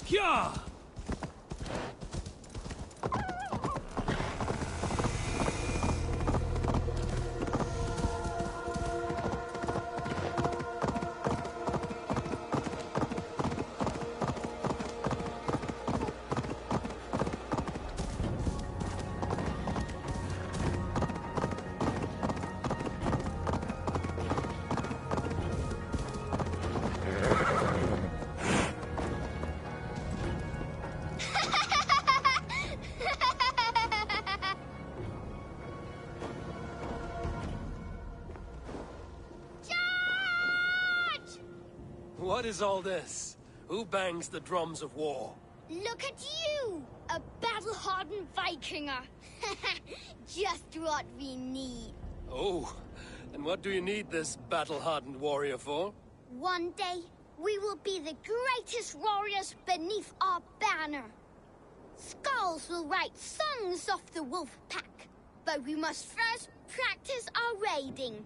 Yeah! What is all this? Who bangs the drums of war? Look at you! A battle-hardened Vikinger! Just what we need. Oh, and what do you need this battle-hardened warrior for? One day, we will be the greatest warriors beneath our banner. Skulls will write songs of the wolf pack, but we must first practice our raiding.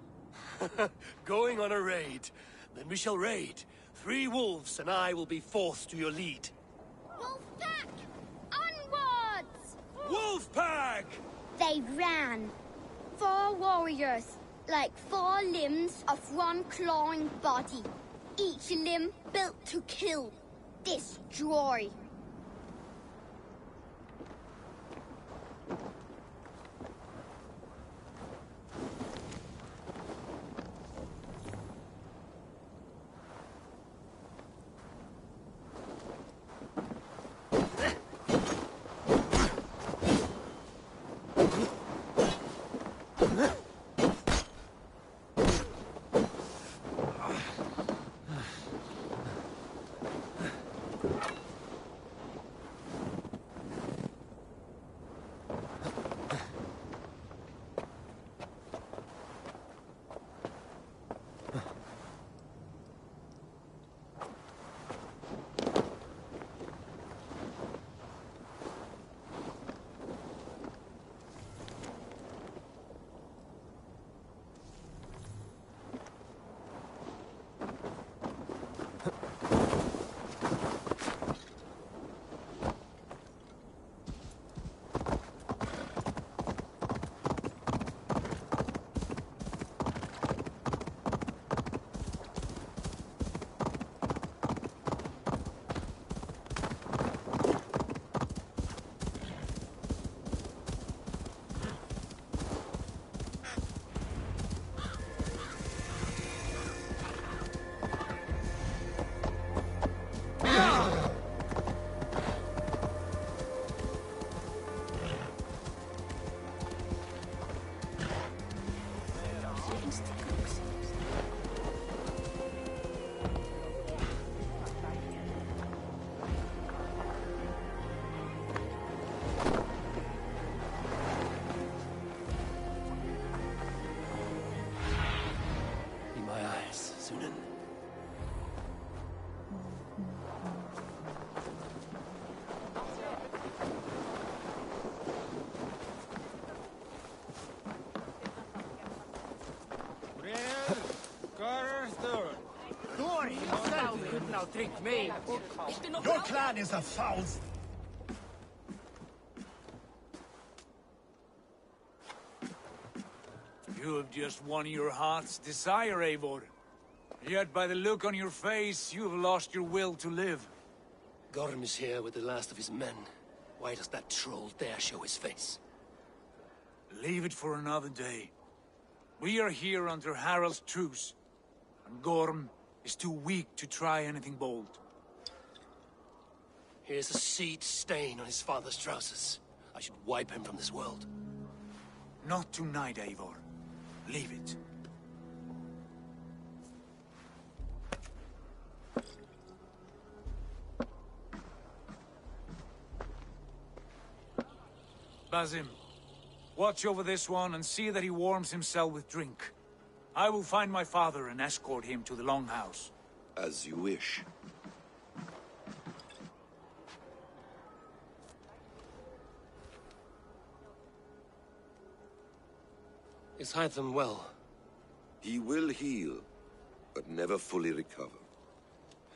Going on a raid. Then we shall raid. 3 wolves and I will be fourth to your lead. Wolf pack! Onwards! Wolf pack! They ran. 4 warriors, like 4 limbs of one clawing body. Each limb built to kill, destroy. Your clan is a foul... You have just won your heart's desire, Eivor. Yet by the look on your face, you have lost your will to live. Gorm is here with the last of his men. Why does that troll dare show his face? Leave it for another day. We are here under Harald's truce, and Gorm is too weak to try anything bold. Here's a seed stain on his father's trousers. I should wipe him from this world. Not tonight, Eivor. Leave it. Basim, watch over this one and see that he warms himself with drink. I will find my father and escort him to the Longhouse. As you wish. Is Hytham well? He will heal, but never fully recover.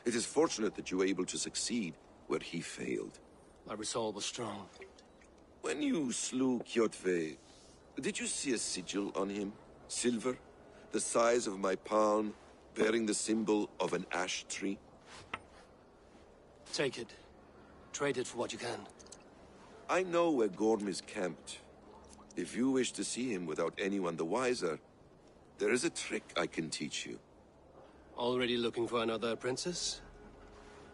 It is fortunate that you were able to succeed where he failed. My resolve was strong. When you slew Kjotve, did you see a sigil on him? Silver, the size of my palm, bearing the symbol of an ash tree? Take it. Trade it for what you can. I know where Gorm is camped. If you wish to see him without anyone the wiser, there is a trick I can teach you. Already looking for another princess?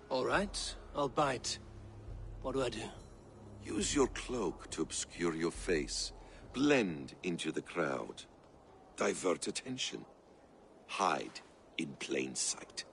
All right, I'll bite. What do I do? Use your cloak to obscure your face. Blend into the crowd. Divert attention. Hide in plain sight.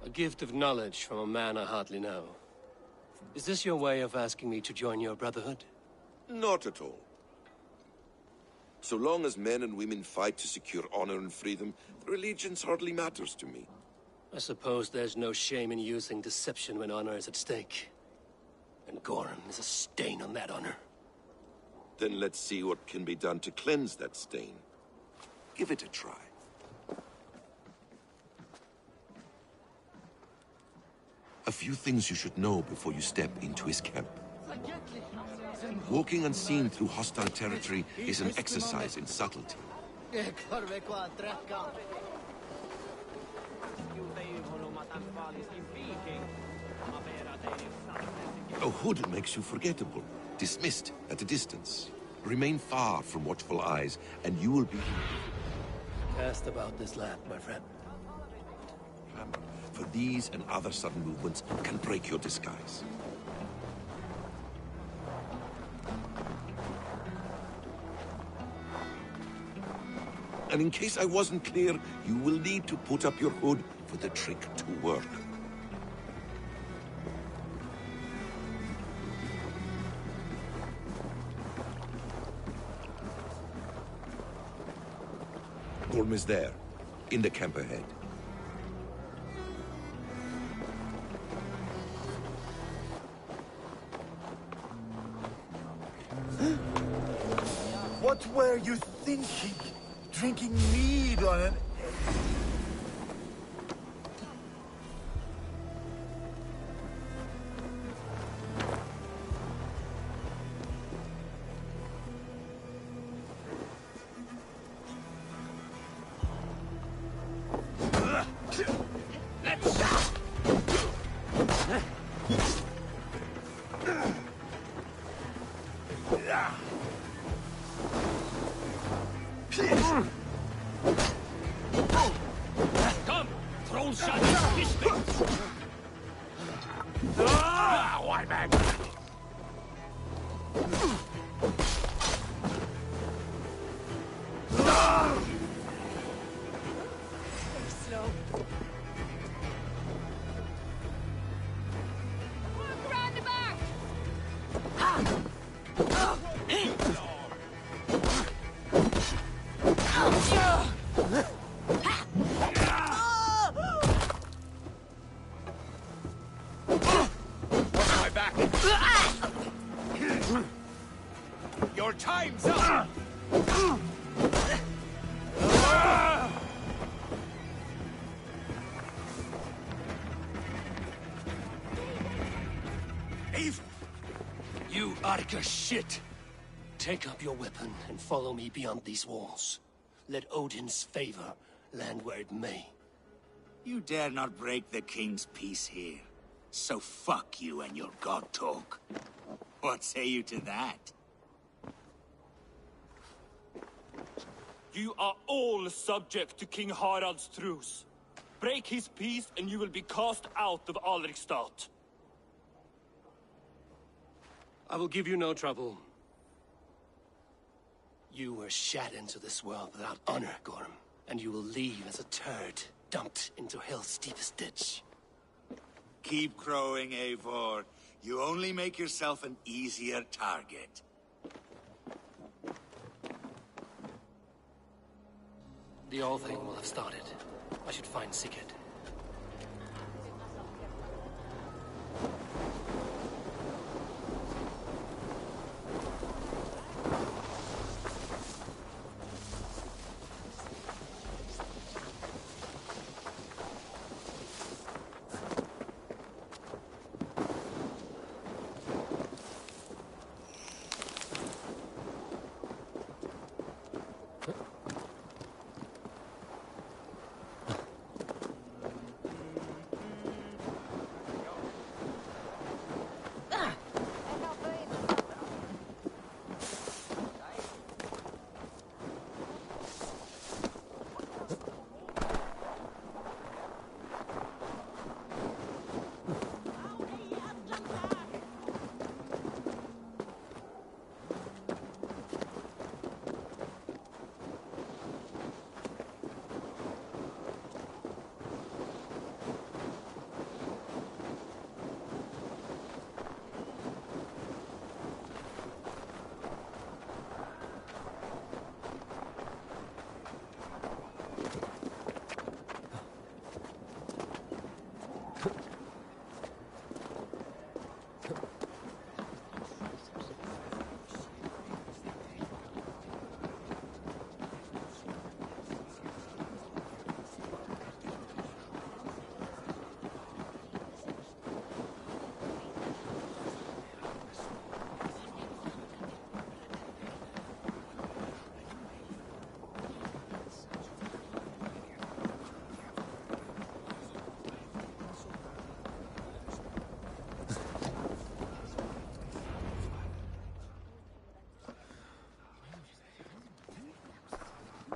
A gift of knowledge from a man I hardly know. Is this your way of asking me to join your brotherhood? Not at all. So long as men and women fight to secure honor and freedom, their allegiance hardly matters to me. I suppose there's no shame in using deception when honor is at stake. And Gorm is a stain on that honor. Then let's see what can be done to cleanse that stain. Give it a try. A few things you should know before you step into his camp. Walking unseen through hostile territory is an exercise in subtlety. A hood makes you forgettable, dismissed at a distance. Remain far from watchful eyes, and you will be... Cast about this land, my friend. For these and other sudden movements can break your disguise. And in case I wasn't clear, you will need to put up your hood for the trick to work. Gorm is there, in the camp ahead. What were you thinking? Drinking mead on an... Come! Troll shot! Fish bait! White man! Slow. Walk around the back! My back! Your time's up! Evil! You Arca shit! Take up your weapon and follow me beyond these walls. Let Odin's favor land where it may. You dare not break the king's peace here. So fuck you and your god talk. What say you to that? You are all subject to King Harald's truce. Break his peace and you will be cast out of Alrikstad. I will give you no trouble. You were shat into this world without honor, Gorm, and you will leave as a turd dumped into hell's deepest ditch. Keep crowing, Eivor. You only make yourself an easier target. The All Thing will have started. I should find Sigurd.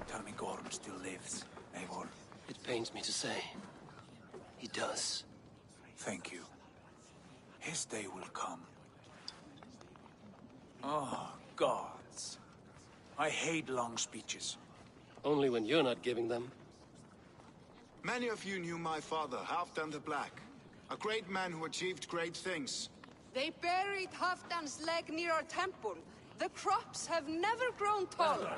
Tell me Gorm still lives, Eivor. It pains me to say. He does. Thank you. His day will come. Oh, gods. I hate long speeches. Only when you're not giving them. Many of you knew my father, Halfdan the Black. A great man who achieved great things. They buried Halfdan's leg near our temple. The crops have never grown taller.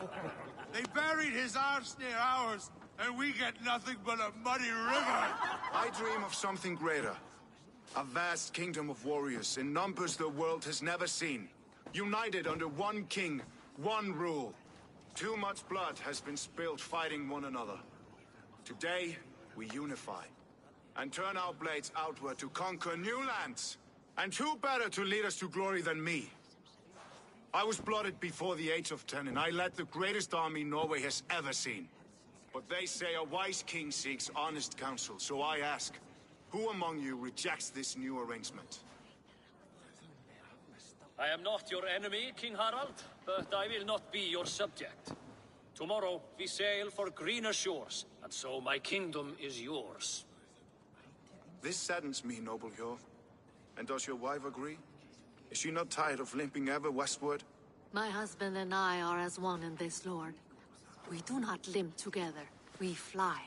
They buried his arse near ours, and we get nothing but a muddy river. I dream of something greater. A vast kingdom of warriors in numbers the world has never seen. United under one king, one rule. Too much blood has been spilled fighting one another. Today, we unify. And turn our blades outward to conquer new lands. And who better to lead us to glory than me? I was blooded before the age of 10, and I led the greatest army Norway has ever seen. But they say a wise king seeks honest counsel, so I ask, Who among you rejects this new arrangement? I am not your enemy, King Harald, but I will not be your subject. Tomorrow we sail for greener shores, and so my kingdom is yours. This saddens me, noble Hjor. And does your wife agree? Is she not tired of limping ever westward? My husband and I are as one in this, Lord. We do not limp together. We fly.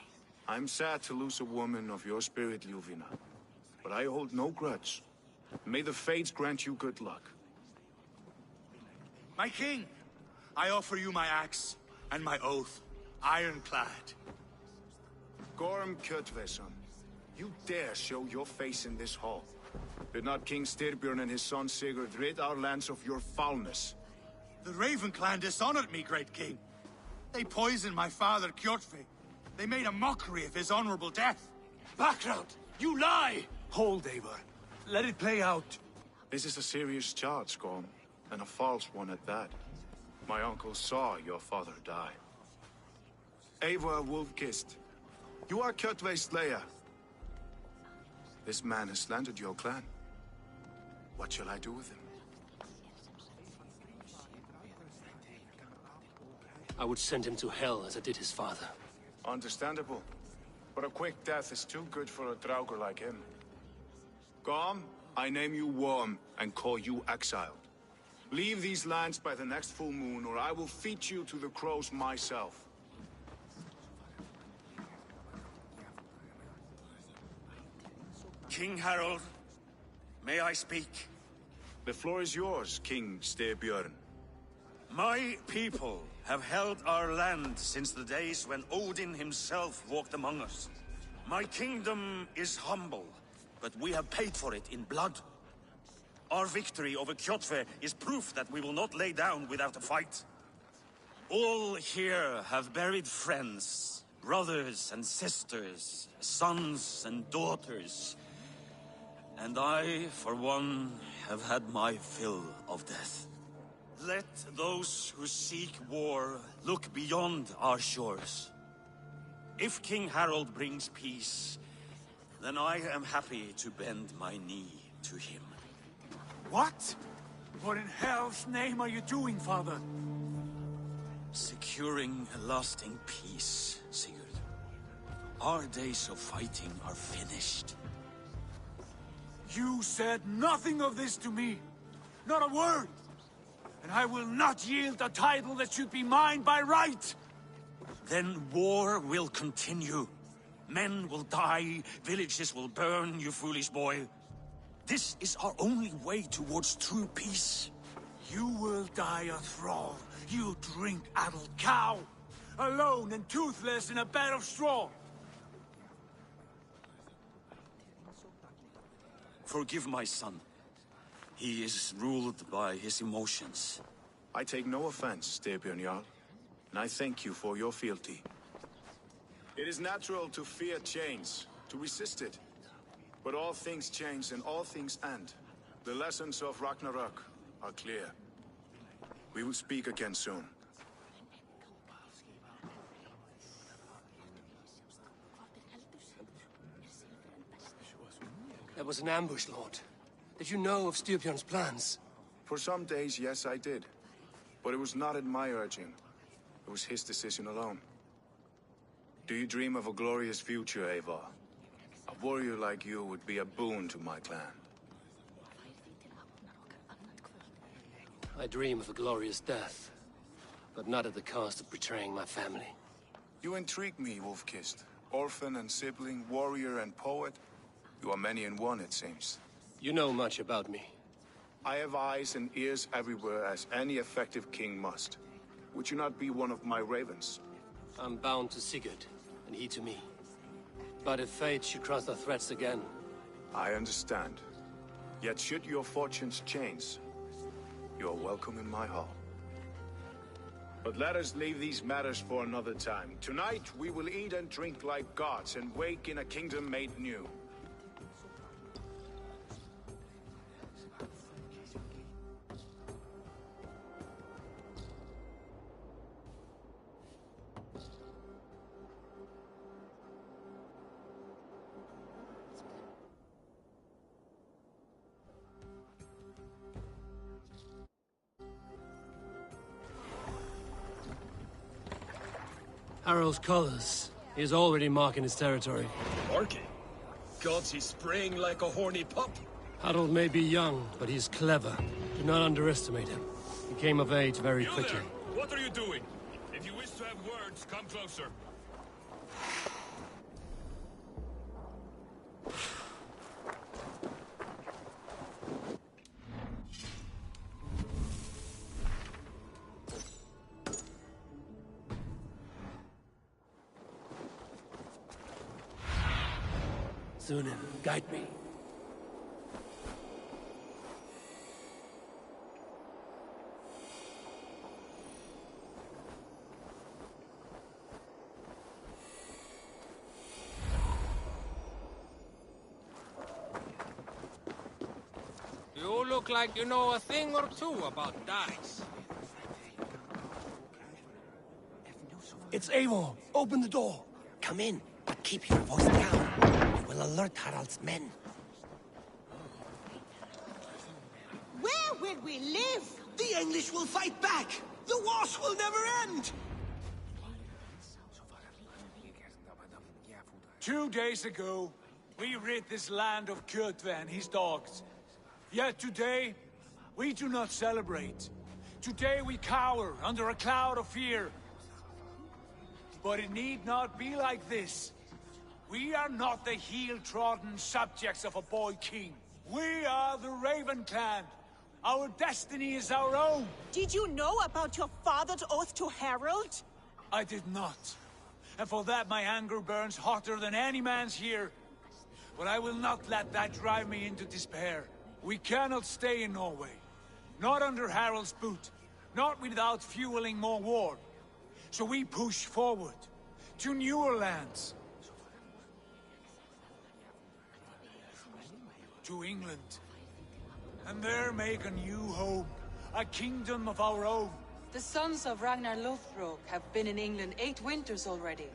I'm sad to lose a woman of your spirit, Ljuvina. But I hold no grudge. May the fates grant you good luck. My king, I offer you my axe and my oath, ironclad. Gorm Kjotveson, you dare show your face in this hall. Did not King Styrbjörn and his son Sigurd rid our lands of your foulness? The Raven clan dishonored me, great king. They poisoned my father, Kjotve. They made a mockery of his honorable death. Background! You lie! Hold, Eivor. Let it play out. This is a serious charge, Gorm, and a false one at that. My uncle saw your father die. Eivor Wolf-Kissed, you are Kjotve's slayer. This man has slandered your clan. What shall I do with him? I would send him to hell as I did his father. Understandable. But a quick death is too good for a Draugr like him. Gorm, I name you Worm and call you exiled. Leave these lands by the next full moon, or I will feed you to the crows myself. King Harold, may I speak? The floor is yours, King Styrbjörn. My people have held our land since the days when Odin himself walked among us. My kingdom is humble, but we have paid for it in blood. Our victory over Kjotve is proof that we will not lay down without a fight. All here have buried friends, brothers and sisters, sons and daughters. And I, for one, have had my fill of death. Let those who seek war look beyond our shores. If King Harold brings peace, then I am happy to bend my knee to him. What? What in hell's name are you doing, father? Securing a lasting peace, Sigurd. Our days of fighting are finished. You said nothing of this to me. Not a word. And I will not yield a title that should be mine by right. Then war will continue. Men will die, villages will burn, you foolish boy. This is our only way towards true peace. You will die a thrall. You drink-addled cow. Alone and toothless in a bed of straw. Forgive my son. He is ruled by his emotions. I take no offense, Styrbjörn Jarl, and I thank you for your fealty. It is natural to fear change, to resist it. But all things change and all things end. The lessons of Ragnarok are clear. We will speak again soon. There was an ambush, Lord. Did you know of Styrbjörn's plans? For some days, yes, I did. But it was not at my urging. It was his decision alone. Do you dream of a glorious future, Eivor? A warrior like you would be a boon to my clan. I dream of a glorious death, but not at the cost of betraying my family. You intrigue me, Wolf-Kissed. Orphan and sibling, warrior and poet. You are many in one, it seems. You know much about me. I have eyes and ears everywhere, as any effective king must. Would you not be one of my ravens? I'm bound to Sigurd, and he to me. But if fate should cross our threats again... I understand. Yet should your fortunes change, you are welcome in my hall. But let us leave these matters for another time. Tonight, we will eat and drink like gods and wake in a kingdom made new. Harald's colors. He is already marking his territory. Marking? Gods, he's spraying like a horny pup. Harald may be young, but he's clever. Do not underestimate him. He came of age very quickly. There. What are you doing? If you wish to have words, come closer. Sunan, guide me. You look like you know a thing or two about dice. It's Eivor. Open the door. Come in, but keep your voice down. You will alert Harald's men. Where will we live? The English will fight back! The wars will never end! 2 days ago, we rid this land of Kjotve and his dogs. Yet today, we do not celebrate. Today we cower under a cloud of fear. But it need not be like this. We are not the heel-trodden subjects of a boy king. We are the Raven clan. Our destiny is our own. Did you know about your father's oath to Harald? I did not. And for that my anger burns hotter than any man's here. But I will not let that drive me into despair. We cannot stay in Norway. Not under Harald's boot. Not without fueling more war. So we push forward. To newer lands. To England. And there make a new home. A kingdom of our own. The sons of Ragnar Lothbrok have been in England 8 winters already.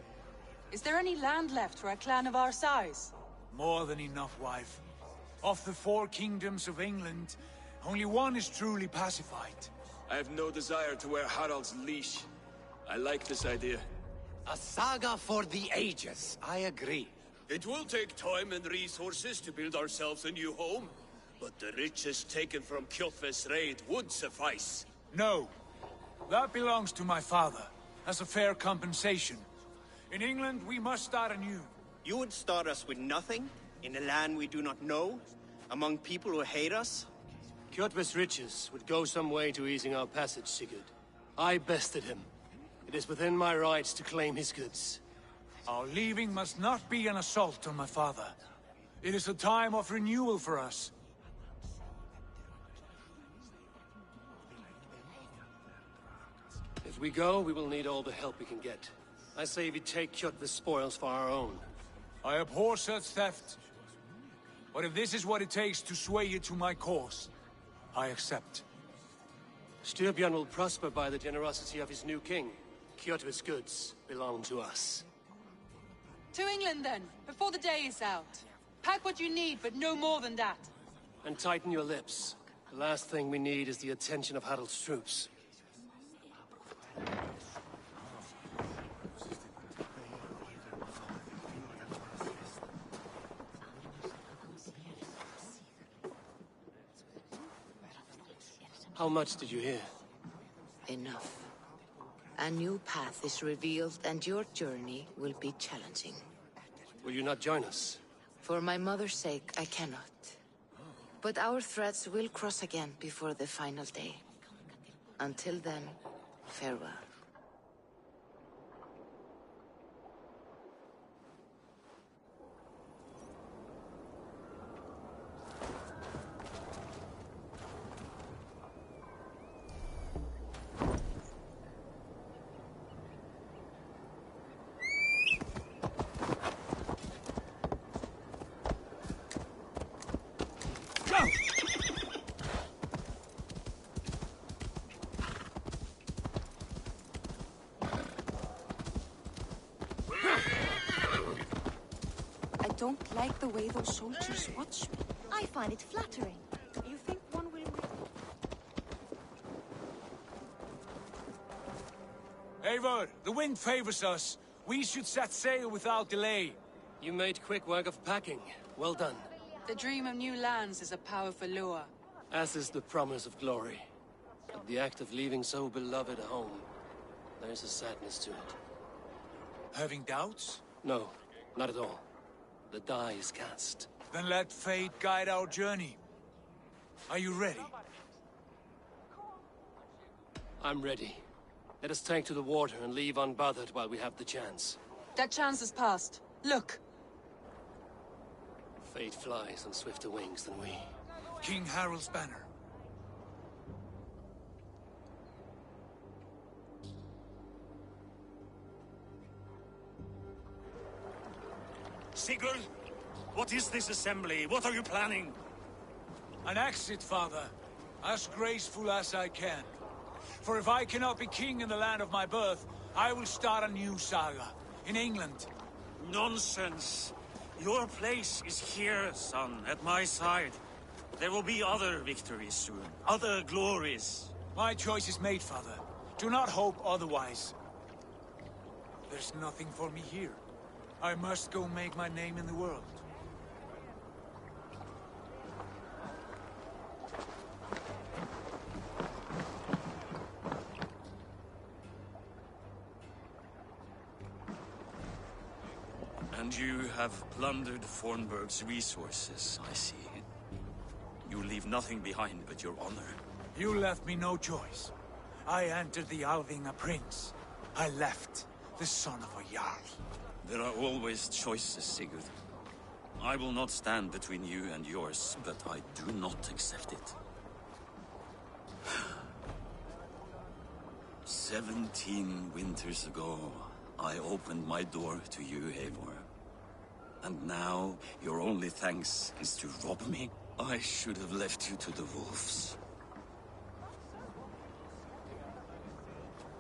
Is there any land left for a clan of our size? More than enough, wife. Of the 4 kingdoms of England, only one is truly pacified. I have no desire to wear Harald's leash. I like this idea. A saga for the ages, I agree. It will take time and resources to build ourselves a new home, but the riches taken from Kjotve's raid would suffice. No. That belongs to my father, as a fair compensation. In England, we must start anew. You would start us with nothing? In a land we do not know? Among people who hate us? Kjotve's riches would go some way to easing our passage, Sigurd. I bested him. It is within my rights to claim his goods. Our leaving must not be an assault on my father. It is a time of renewal for us. If we go, we will need all the help we can get. I say we take Kjotve's spoils for our own. I abhor such theft. But if this is what it takes to sway you to my cause, I accept. Styrbjörn will prosper by the generosity of his new king. Kjotve's goods belong to us. To England then, before the day is out. Pack what you need, but no more than that. And tighten your lips. The last thing we need is the attention of Harald's troops. How much did you hear? Enough. A new path is revealed and your journey will be challenging. Will you not join us? For my mother's sake, I cannot. But our threads will cross again before the final day. Until then, farewell. I don't like the way those soldiers watch me. I find it flattering. You think one will... Eivor, the wind favors us. We should set sail without delay. You made quick work of packing. Well done. The dream of new lands is a powerful lure. As is the promise of glory. But the act of leaving so beloved a home, there's a sadness to it. Having doubts? No, not at all. The die is cast. Then let fate guide our journey. Are you ready? I'm ready. Let us take to the water and leave unbothered while we have the chance. That chance is past. Look! Fate flies on swifter wings than we. King Harald's banner. Sigurd! What is this assembly? What are you planning? An exit, father. As graceful as I can. For if I cannot be king in the land of my birth, I will start a new saga. In England. Nonsense! Your place is here, son, at my side. There will be other victories soon. Other glories. My choice is made, father. Do not hope otherwise. There's nothing for me here. I must go make my name in the world. And you have plundered Fornburg's resources, I see. You leave nothing behind but your honor. You left me no choice. I entered the Alving a prince. I left, the son of a Jarl. There are always choices, Sigurd. I will not stand between you and yours, but I do not accept it. 17 winters ago, I opened my door to you, Eivor. And now, your only thanks is to rob me? I should have left you to the wolves.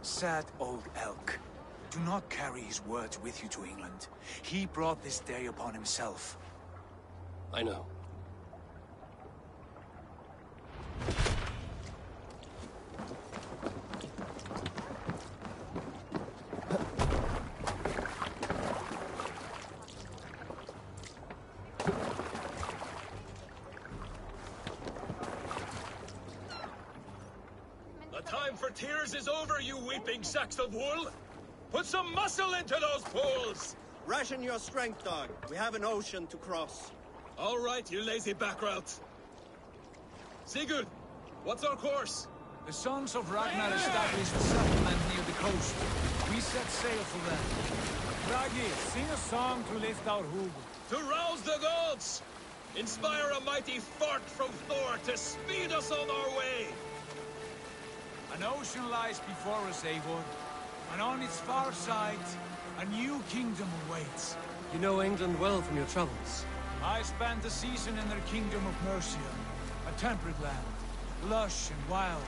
Sad old elk. Do not carry his words with you to England. He brought this day upon himself. I know. The time for tears is over, you weeping sacks of wool! Put some muscle into those pools! Ration your strength, dog. We have an ocean to cross. All right, you lazy backrout. Sigurd, what's our course? The sons of Ragnar established a settlement near the coast. We set sail for them. Bragi, sing a song to lift our hood. To rouse the gods! Inspire a mighty fart from Thor to speed us on our way! An ocean lies before us, Eivor. And on its far side, a new kingdom awaits. You know England well from your travels. I spent a season in their kingdom of Mercia, a temperate land, lush and wild.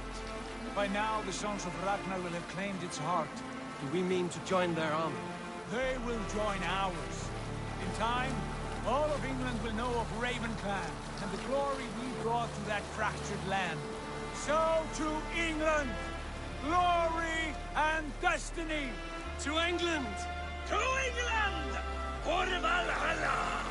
By now, the sons of Ragnar will have claimed its heart. Do we mean to join their army? They will join ours. In time, all of England will know of Raven Clan and the glory we brought to that fractured land. So to England! Glory and destiny! To England! To England! For Valhalla!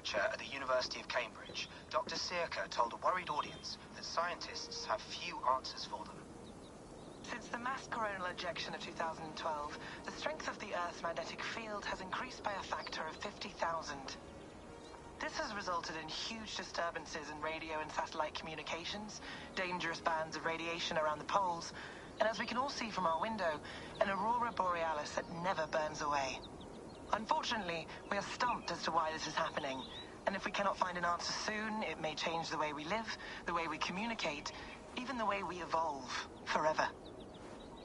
researcher at the University of Cambridge, Dr. Circa told a worried audience that scientists have few answers for them. Since the mass coronal ejection of 2012, the strength of the Earth's magnetic field has increased by a factor of 50,000. This has resulted in huge disturbances in radio and satellite communications, dangerous bands of radiation around the poles, and as we can all see from our window, an aurora borealis that never burns away. Unfortunately, we are stumped as to why this is happening, and if we cannot find an answer soon, it may change the way we live, the way we communicate, even the way we evolve, forever.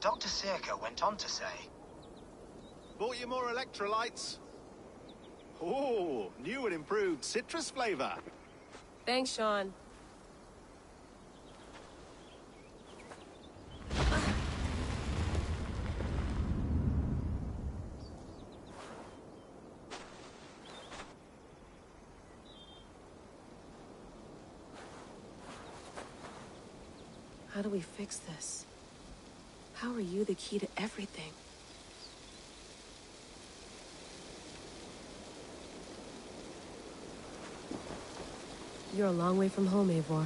Dr. Circa went on to say, Bought you more electrolytes? Oh, new and improved citrus flavor. Thanks, Sean. How do we fix this? How are you the key to everything? You're a long way from home, Eivor.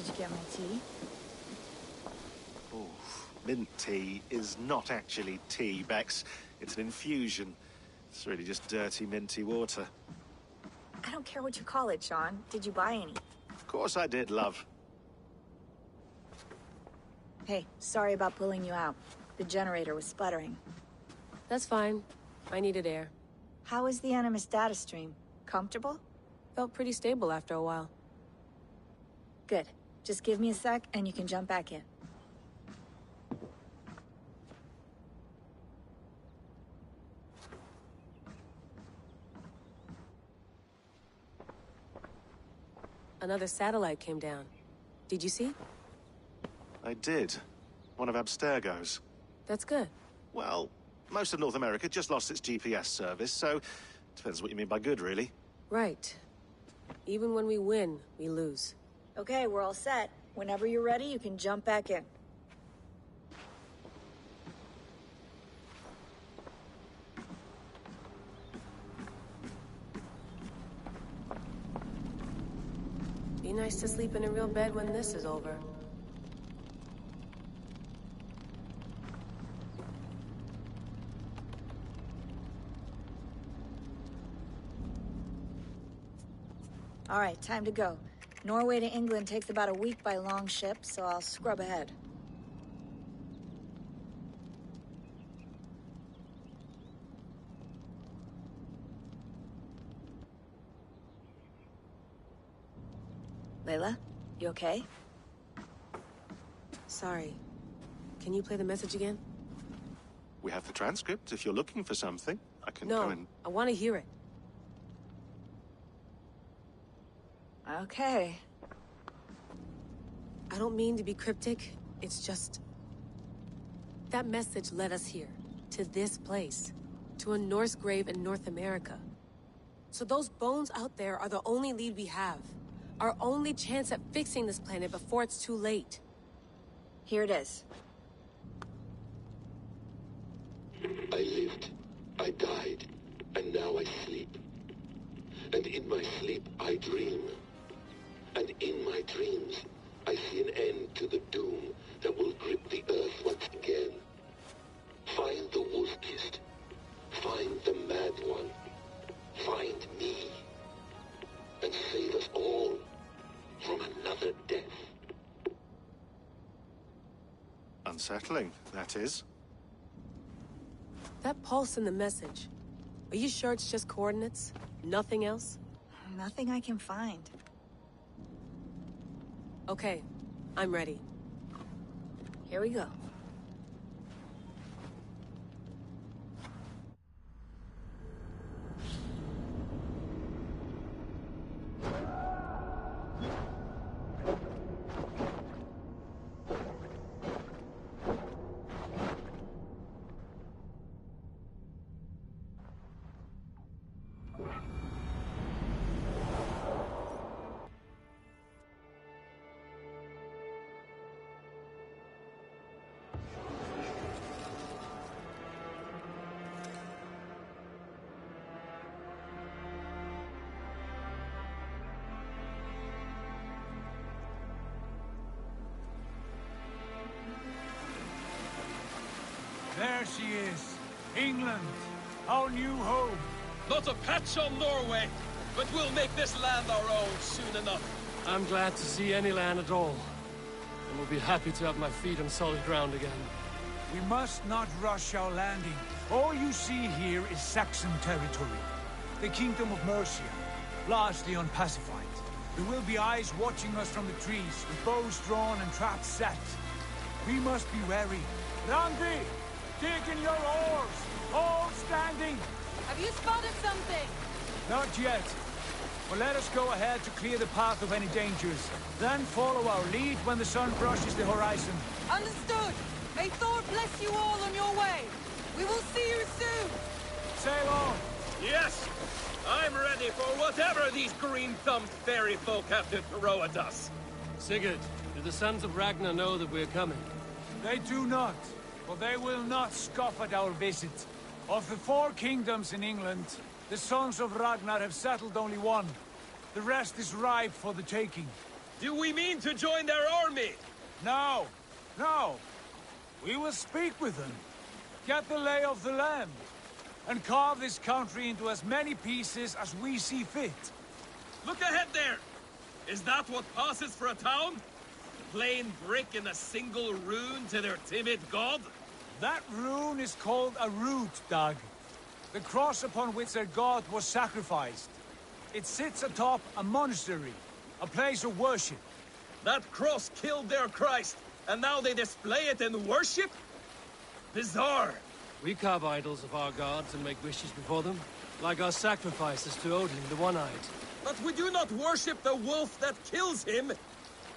Did you get my tea? Oh, mint tea is not actually tea, Bex. It's an infusion. It's really just dirty, minty water. I don't care what you call it, Sean. Did you buy any? Of course I did, love. Hey, sorry about pulling you out. The generator was sputtering. That's fine. I needed air. How is the Animus data stream? Comfortable? Felt pretty stable after a while. Good. Just give me a sec and you can jump back in. Another satellite came down. Did you see? I did. One of Abstergo's. That's good. Well, most of North America just lost its GPS service, so depends what you mean by good, really. Right. Even when we win, we lose. Okay, we're all set. Whenever you're ready, you can jump back in. Be nice to sleep in a real bed when this is over. All right, time to go. Norway to England takes about a week by long ship, so I'll scrub ahead. Layla, you okay? Sorry. Can you play the message again? We have the transcript. If you're looking for something, I can No, go and... I want to hear it. Okay. I don't mean to be cryptic. It's just... that message led us here. To this place. To a Norse grave in North America. So those bones out there are the only lead we have. Our only chance at fixing this planet before it's too late. Here it is. I lived, I died, and now I sleep. And in my sleep I dream. And in my dreams, I see an end to the doom that will grip the earth once again. Find the wolf-kissed. Find the mad one. Find me. And save us all from another death. Unsettling, that is. That pulse in the message. Are you sure it's just coordinates? Nothing else? Nothing I can find. Okay, I'm ready. Here we go. There she is. England, our new home. Not a patch on Norway, but we'll make this land our own soon enough. I'm glad to see any land at all. And will be happy to have my feet on solid ground again. We must not rush our landing. All you see here is Saxon territory. The Kingdom of Mercia, largely unpacified. There will be eyes watching us from the trees, with bows drawn and traps set. We must be wary. Randi! Dig in your oars! All standing! Have you spotted something? Not yet. But let us go ahead to clear the path of any dangers. Then follow our lead when the sun brushes the horizon. Understood. May Thor bless you all on your way. We will see you soon. Sail on. Yes! I'm ready for whatever these green-thumbed fairy folk have to throw at us. Sigurd, do the sons of Ragnar know that we're coming? They do not, but they will not scoff at our visit. Of the 4 kingdoms in England, the sons of Ragnar have settled only one. The rest is ripe for the taking. Do we mean to join their army? No, no. We will speak with them, get the lay of the land, and carve this country into as many pieces as we see fit. Look ahead there! Is that what passes for a town? Plain brick in a single rune to their timid god? That rune is called a root, Dag. The cross upon which their god was sacrificed. It sits atop a monastery, a place of worship. That cross killed their Christ, and now they display it in worship? Bizarre. We carve idols of our gods and make wishes before them, like our sacrifices to Odin, the One-Eyed. But we do not worship the wolf that kills him.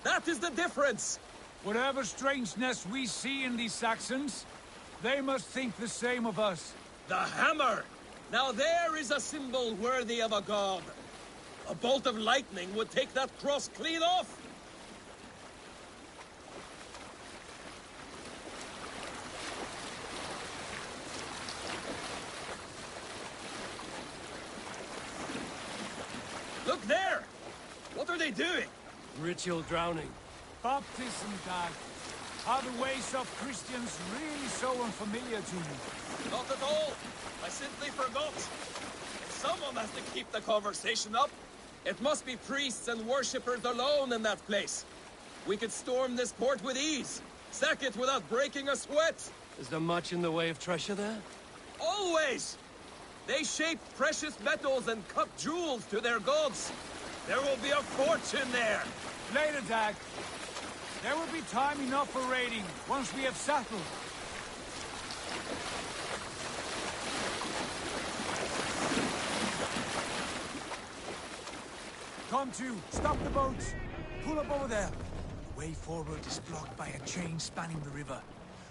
That is the difference. Whatever strangeness we see in these Saxons, they must think the same of us. The hammer! Now there is a symbol worthy of a god. A bolt of lightning would take that cross clean off. Look there! What are they doing? Ritual drowning. Baptism, Dag. Are the ways of Christians really so unfamiliar to you? Not at all. I simply forgot. Someone has to keep the conversation up. It must be priests and worshippers alone in that place. We could storm this port with ease. Sack it without breaking a sweat. Is there much in the way of treasure there? Always! They shape precious metals and cut jewels to their gods. There will be a fortune there. Later, Dag. There will be time enough for raiding, once we have settled. Come to, stop the boats. Pull up over there. The way forward is blocked by a chain spanning the river.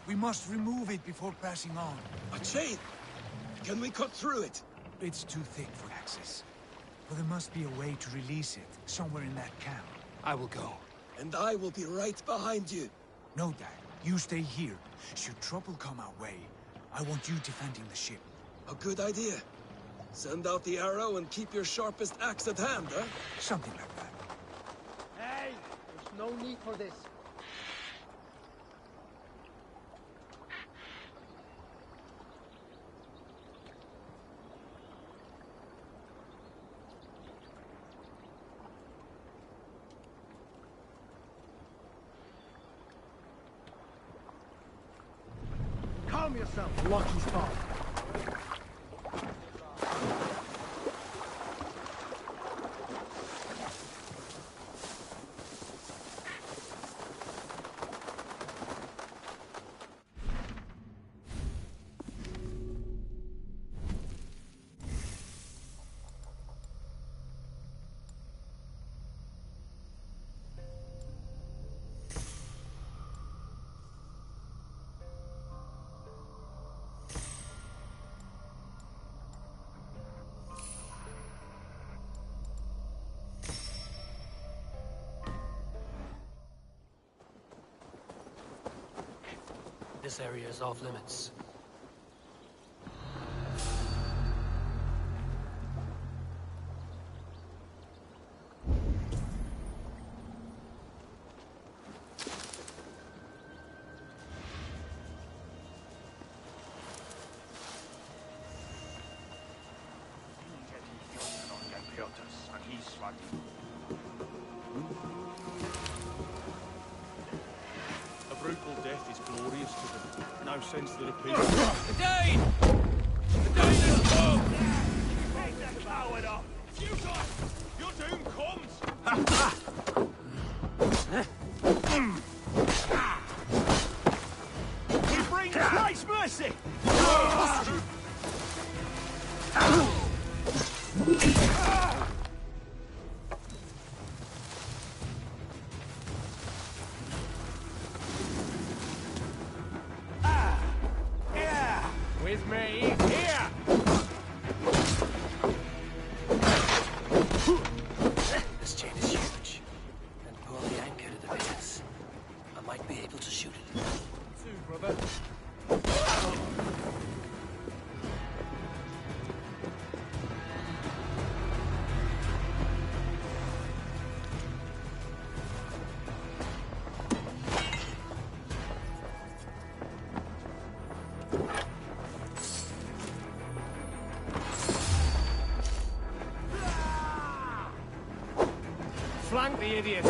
We must remove it before pressing on. A chain? Can we cut through it? It's too thick for access. But there must be a way to release it, somewhere in that camp. I will go. And I will be right behind you. No, Dad. You stay here. Should trouble come our way, I want you defending the ship. A good idea. Send out the arrow and keep your sharpest axe at hand, huh? Something like that. Hey! There's no need for this. Calm yourself, lucky spot. This area is off limits. sense to the people. The Dane! The Dane is come! Take that coward off! You guys! Your doom comes! He brings Christ's mercy! With me, here! This chain is huge, and poorly anchored it appears. I might be able to shoot it. Too, brother. Flank the idiot!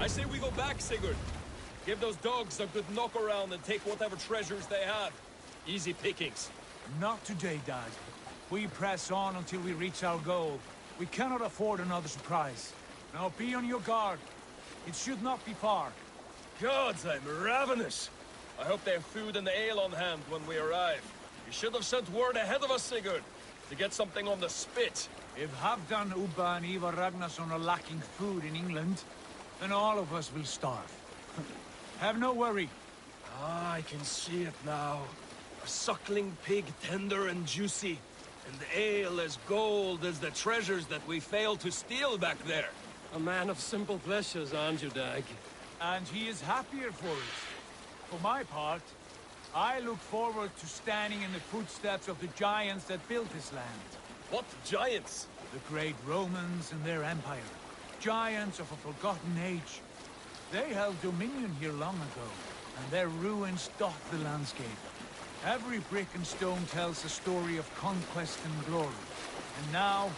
I say we go back, Sigurd. Give those dogs a good knock around and take whatever treasures they have. Easy pickings. Not today, Dad. We press on until we reach our goal. We cannot afford another surprise. Now be on your guard. It should not be far. Gods, I'm ravenous. I hope they have food and ale on hand when we arrive. You should have sent word ahead of us, Sigurd, to get something on the spit. If Halfdan, Ubba and Ivar Ragnarsson are lacking food in England, then all of us will starve. Have no worry. Ah, I can see it now. A suckling pig, tender and juicy. And ale as gold as the treasures that we failed to steal back there. A man of simple pleasures, aren't you, Dag? And he is happier for it. For my part, I look forward to standing in the footsteps of the giants that built this land. What giants? The great Romans and their empire. Giants of a forgotten age. They held dominion here long ago, and their ruins dot the landscape. Every brick and stone tells a story of conquest and glory. And now,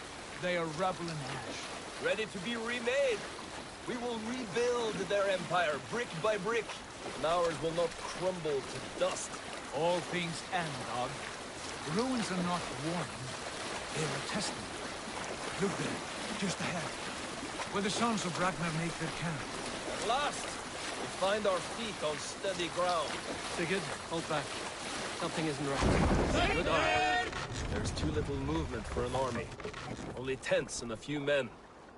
they are rubble and ash. Ready to be remade. We will rebuild their empire, brick by brick. And ours will not crumble to dust. All things end, Dog. The ruins are not warning. They are a testament. Look there, just ahead. Where the sons of Ragnar make their camp. At last, we find our feet on steady ground. Sigurd, hold back. Something isn't right. Good eye. There's too little movement for an army. Only tents and a few men.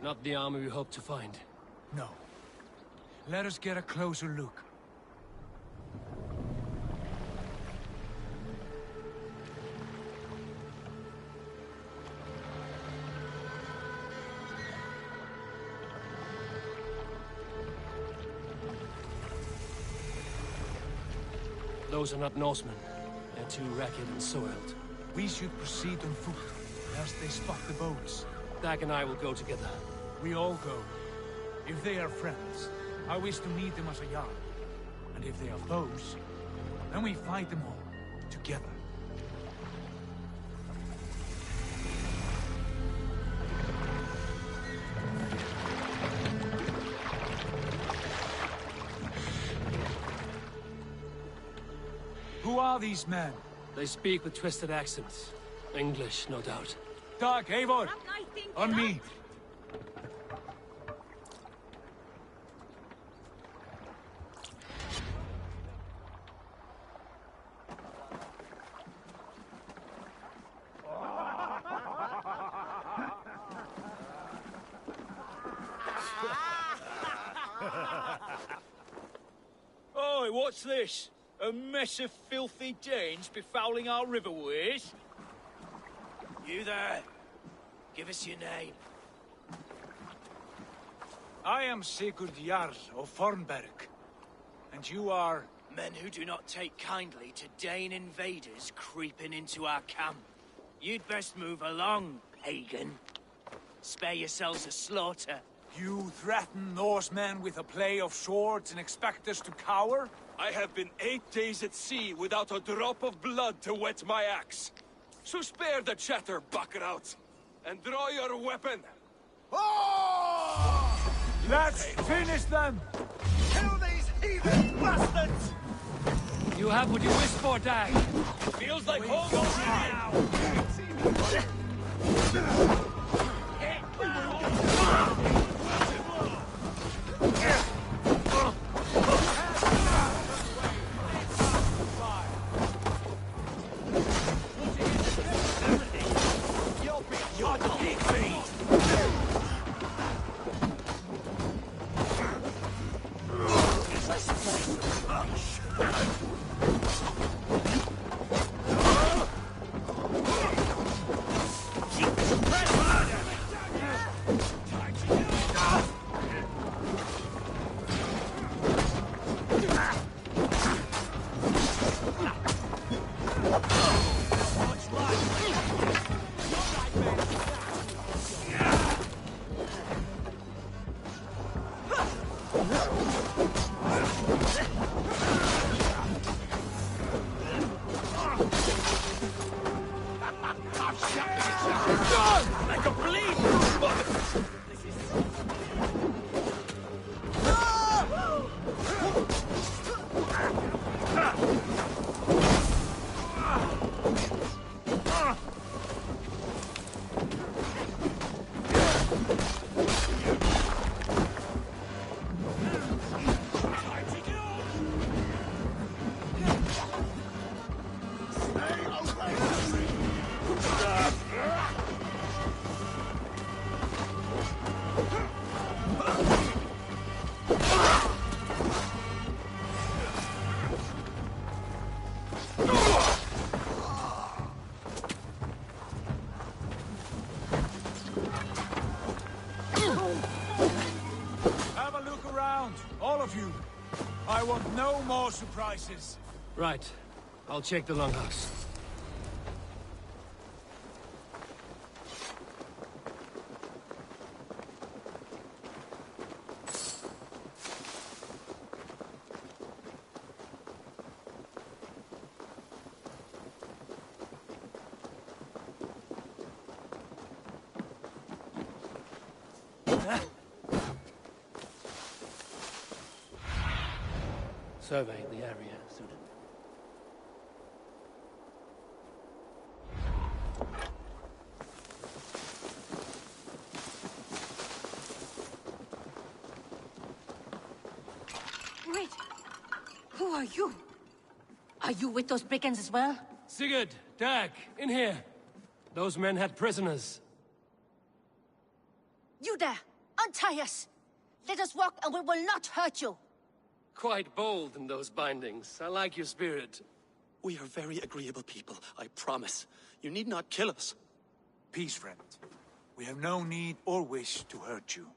Not the army we hope to find. No. Let us get a closer look. Those are not Norsemen. They're too ragged and soiled. We should proceed on foot, lest they spot the boats. Dag and I will go together. We all go. If they are friends, I wish to meet them as a yard. And if they are foes, then we fight them all, together. Who are these men? They speak with twisted accents. English, no doubt. Dag, Eivor! On me! Oi, what's this? A mess of filthy Danes befouling our riverways? You there. Give us your name. I am Sigurd Jarl of Fornberg. And you are... Men who do not take kindly to Dane invaders creeping into our camp. You'd best move along, pagan. Spare yourselves a slaughter. You threaten Norsemen with a play of swords and expect us to cower? I have been 8 days at sea without a drop of blood to wet my axe. So spare the chatter, Buckerout, and draw your weapon. Oh! Let's finish them! Kill these heathen bastards! You have what you wish for, Dag. Feels like home already! I want no more surprises. Right. I'll check the longhouse. Survey the area, student. Wait! Who are you? Are you with those brigands as well? Sigurd, Dag, in here. Those men had prisoners. You there! Untie us! Let us walk and we will not hurt you! Quite bold in those bindings. I like your spirit. We are very agreeable people, I promise. You need not kill us. Peace, friend. We have no need or wish to hurt you.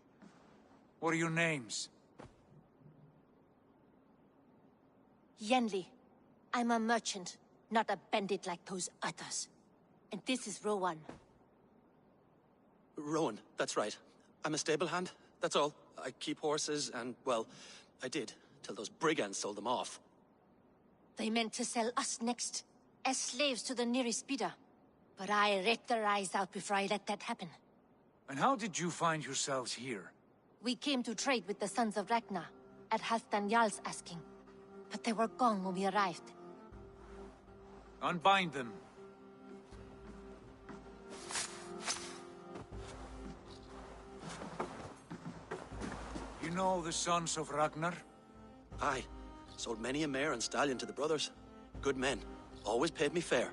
What are your names? Yenli. I'm a merchant, not a bandit like those others. And this is Rowan. Rowan, that's right. I'm a stable hand, that's all. I keep horses and, well, I did, till those brigands sold them off. They meant to sell us next, as slaves to the nearest bidder. But I ripped their eyes out before I let that happen. And how did you find yourselves here? We came to trade with the Sons of Ragnar, at Halfdan Jarl's asking. But they were gone when we arrived. Unbind them. You know the Sons of Ragnar? Aye. Sold many a mare and stallion to the brothers. Good men. Always paid me fair.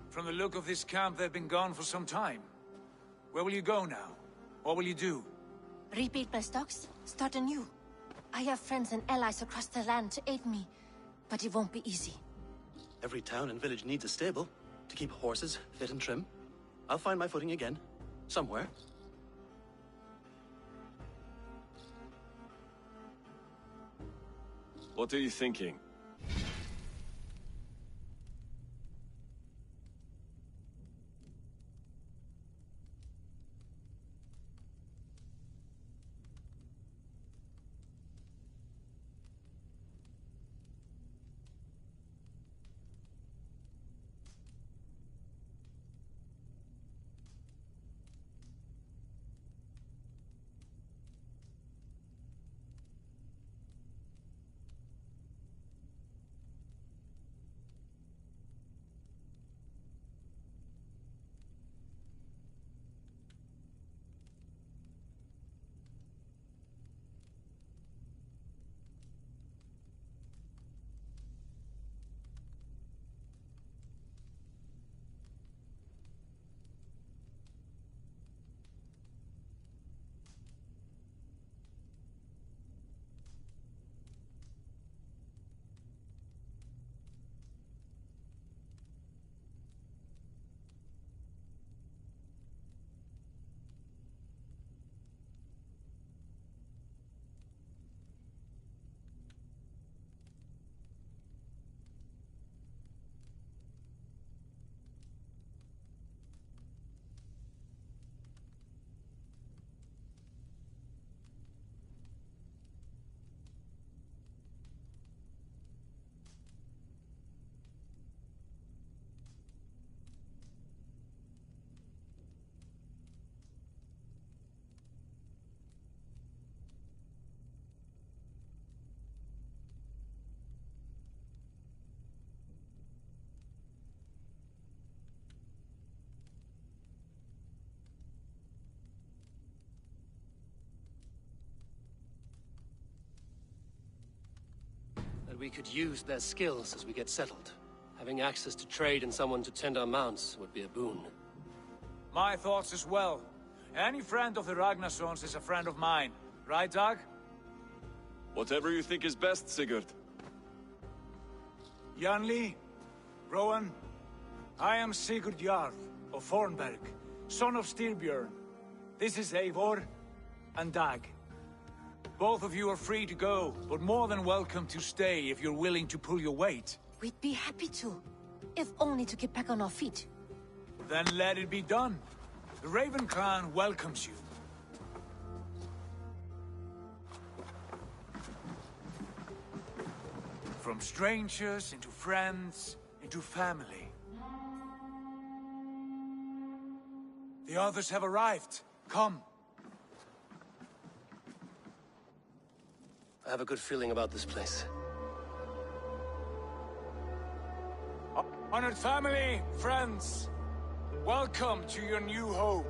From the look of this camp, they've been gone for some time. Where will you go now? What will you do? Rebuild my stocks, start anew. I have friends and allies across the land to aid me, but it won't be easy. Every town and village needs a stable to keep horses fit and trim. I'll find my footing again. Somewhere. What are you thinking? We could use their skills as we get settled. Having access to trade and someone to tend our mounts would be a boon. My thoughts as well. Any friend of the Ragnarsons is a friend of mine. Right, Dag? Whatever you think is best, Sigurd. Janli, Rowan, I am Sigurd Jarl of Fornberg, son of Styrbjörn. This is Eivor and Dag. Both of you are free to go, but more than welcome to stay if you're willing to pull your weight. We'd be happy to, if only to get back on our feet. Then let it be done. The Raven clan welcomes you. From strangers into friends, into family. The others have arrived. Come. I have a good feeling about this place. Honored family, friends, welcome to your new home.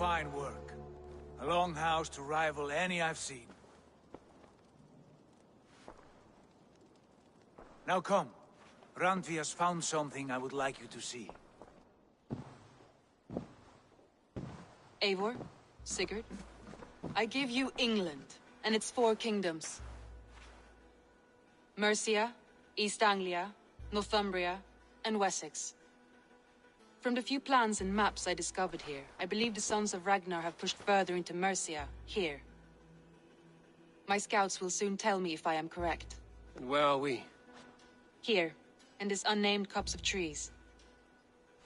fine work. A longhouse to rival any I've seen. Now come. Randvi has found something I would like you to see. Eivor, Sigurd, I give you England and its 4 kingdoms. Mercia, East Anglia, Northumbria, and Wessex. From the few plans and maps I discovered here, I believe the Sons of Ragnar have pushed further into Mercia, here. My scouts will soon tell me if I am correct. And where are we? Here, in this unnamed copse of trees.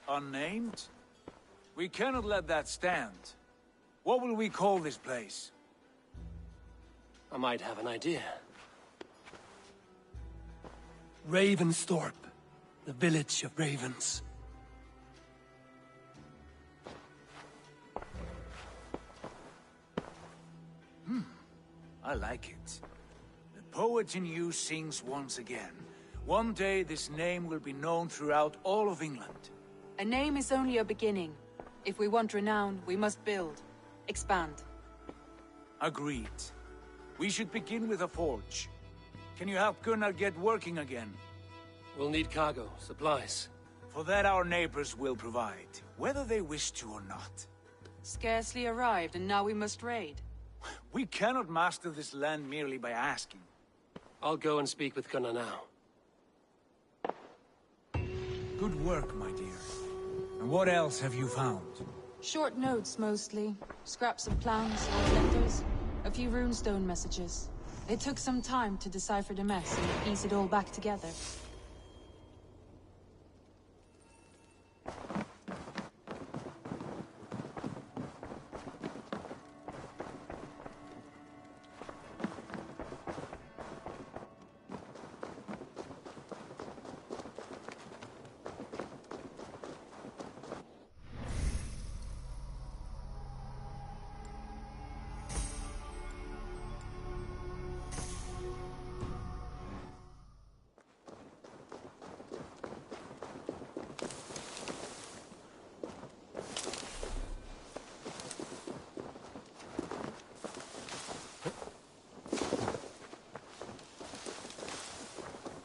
Unnamed? We cannot let that stand. What will we call this place? I might have an idea. Ravensthorpe, the village of ravens. I like it. The poet in you sings once again. One day this name will be known throughout all of England. A name is only a beginning. If we want renown, we must build. Expand. Agreed. We should begin with a forge. Can you help Gunnar get working again? We'll need cargo, supplies. For that our neighbors will provide, whether they wish to or not. Scarcely arrived, and now we must raid. We cannot master this land merely by asking. I'll go and speak with Gunnar now. Good work, my dear. And what else have you found? Short notes, mostly. Scraps of plans, letters, a few runestone messages. It took some time to decipher the mess and piece it all back together.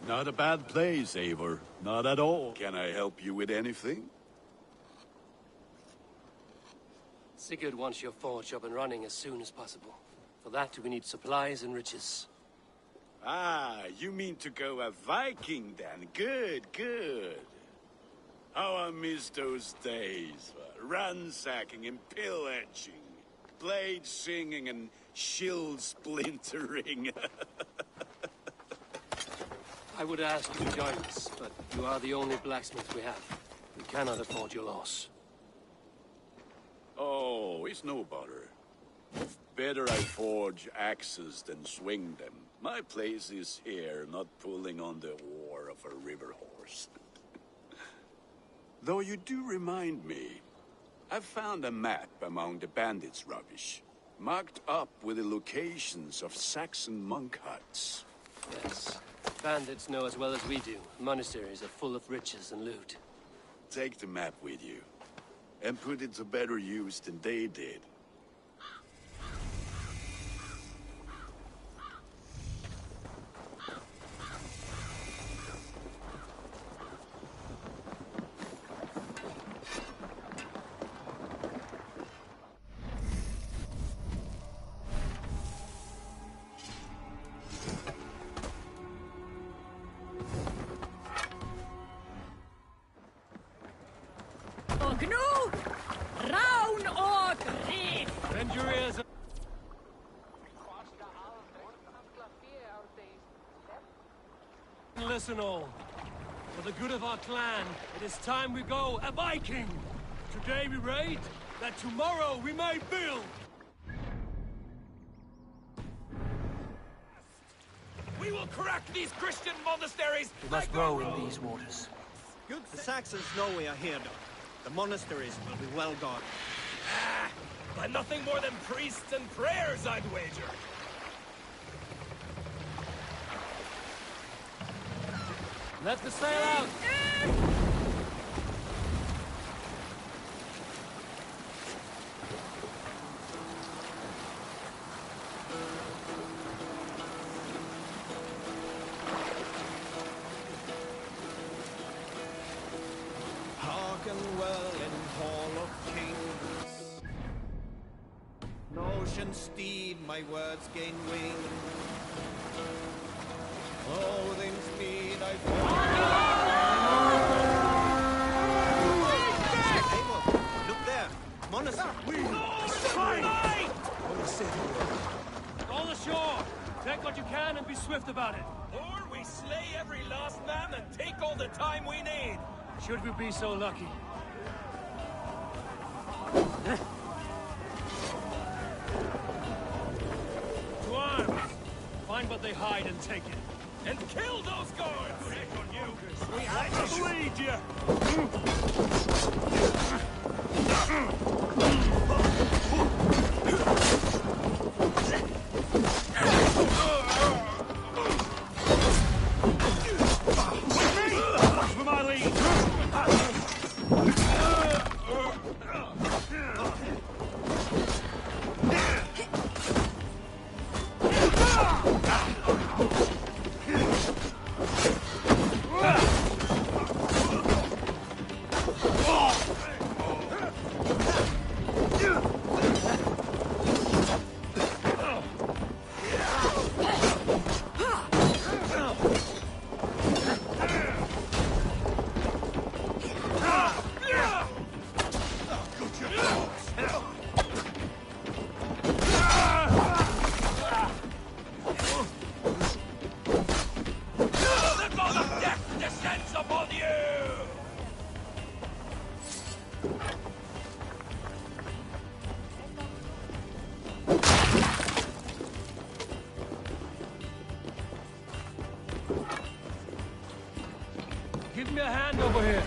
Not a bad place, Eivor. Not at all. Can I help you with anything? Sigurd wants your forge up and running as soon as possible. For that, we need supplies and riches. Ah, you mean to go a Viking then? Good, good. How I miss those days. Ransacking and pillaging. Blade singing and shield splintering. I would ask you to join us, but you are the only blacksmith we have. We cannot afford your loss. Oh, it's no bother. Better I forge axes than swing them. My place is here, not pulling on the oar of a river horse. Though you do remind me, I've found a map among the bandits' rubbish, marked up with the locations of Saxon monk huts. Yes. Bandits know as well as we do. Monasteries are full of riches and loot. Take the map with you, and put it to better use than they did. Listen all. For the good of our clan, it is time we go a Viking! Today we raid, that tomorrow we may build! We will crack these Christian monasteries! We must row in these waters. The Saxons know we are here, though. The monasteries will be well guarded. By nothing more than priests and prayers, I'd wager! Let the sail out! spoken well in Hall of Kings. Notion steed, my words gain wing. Odin's mead I Abel, look there. Monastery. All ashore! Take what you can and be swift about it. Or we slay every last man and take all the time we need. Should we be so lucky? To arms! Find what they hide and take it. And kill those guards! We have to bleed you! For my lead! Give me a hand over here.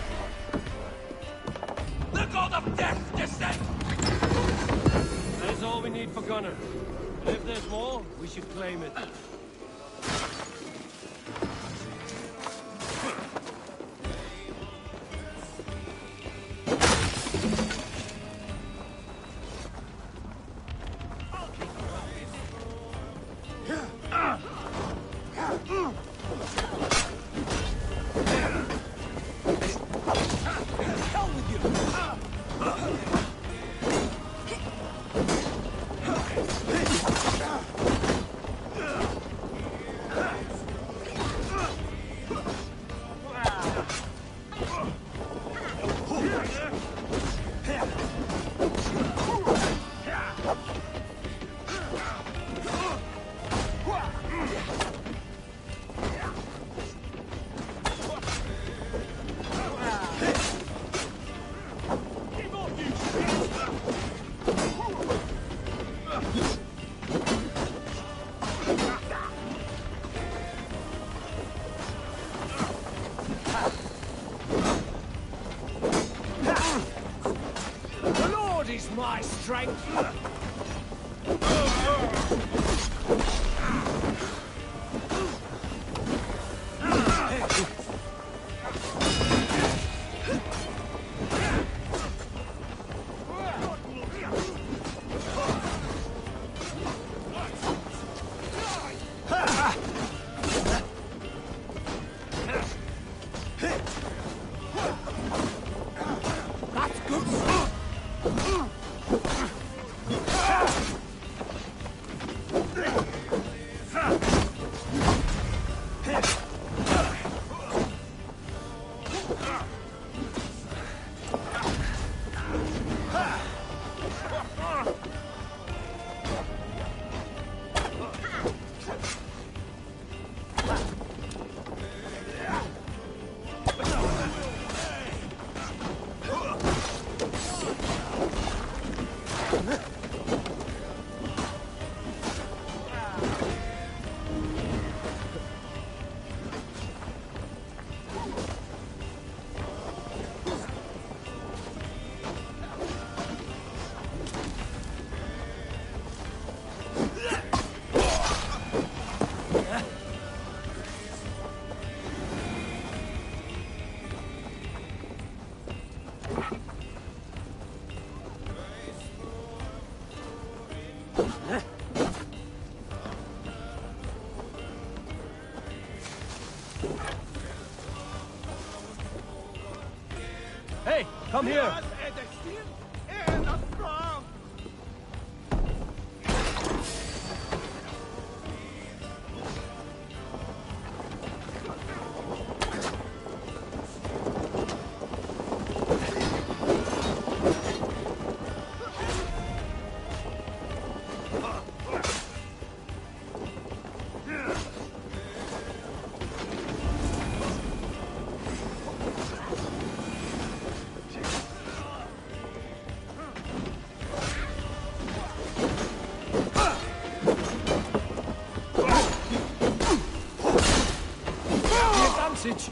The god of death descend! That is all we need for Gunnar. But if there's more, we should claim it. My strength! That's good stuff! Hey, come here! Advantage!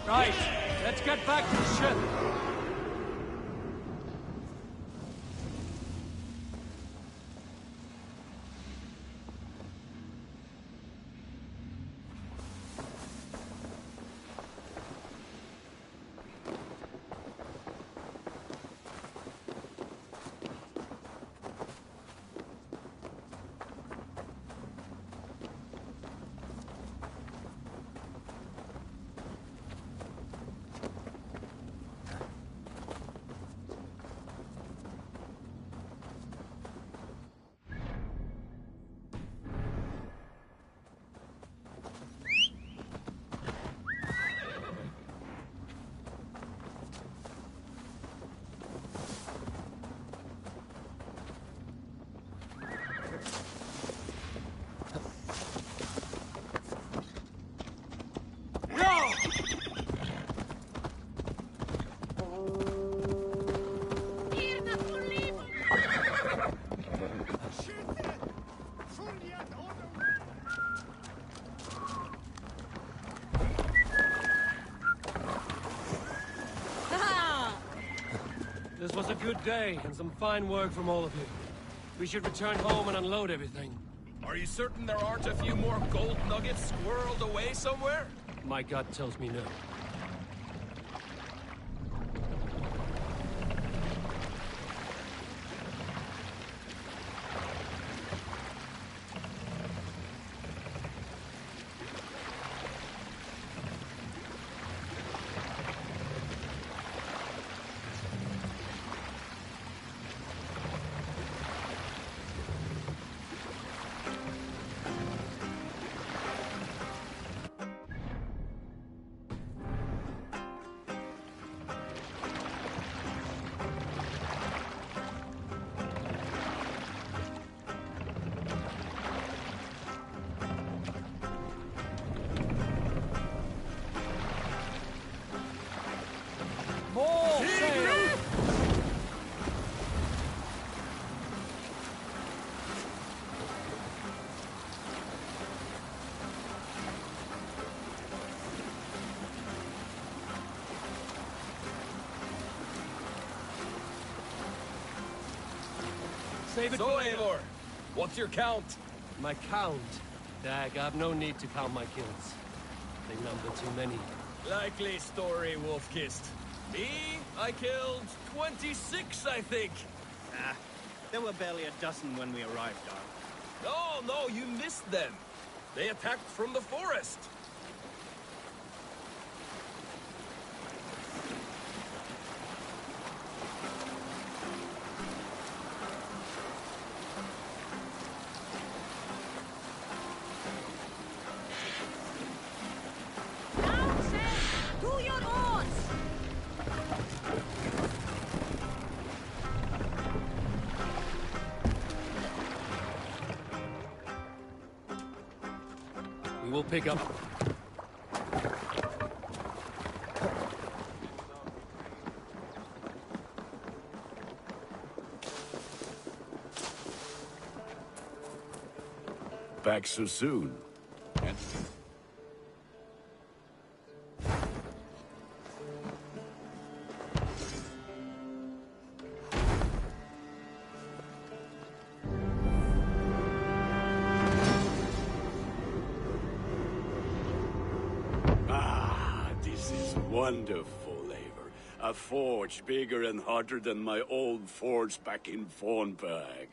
Right, let's get back to the ship. This was a good day, and some fine work from all of you. We should return home and unload everything. Are you certain there aren't a few more gold nuggets squirreled away somewhere? My gut tells me no. Save it so, Eivor, what's your count? My count? Dag, I've no need to count my kills. They number too many. Likely story, Wolf-Kissed. Me, I killed 26, I think. Ah, there were barely a dozen when we arrived, Darl. No, you missed them. They attacked from the forest. We'll pick up. Back so soon. Wonderful, Eivor. A forge bigger and hotter than my old forge back in Vornberg.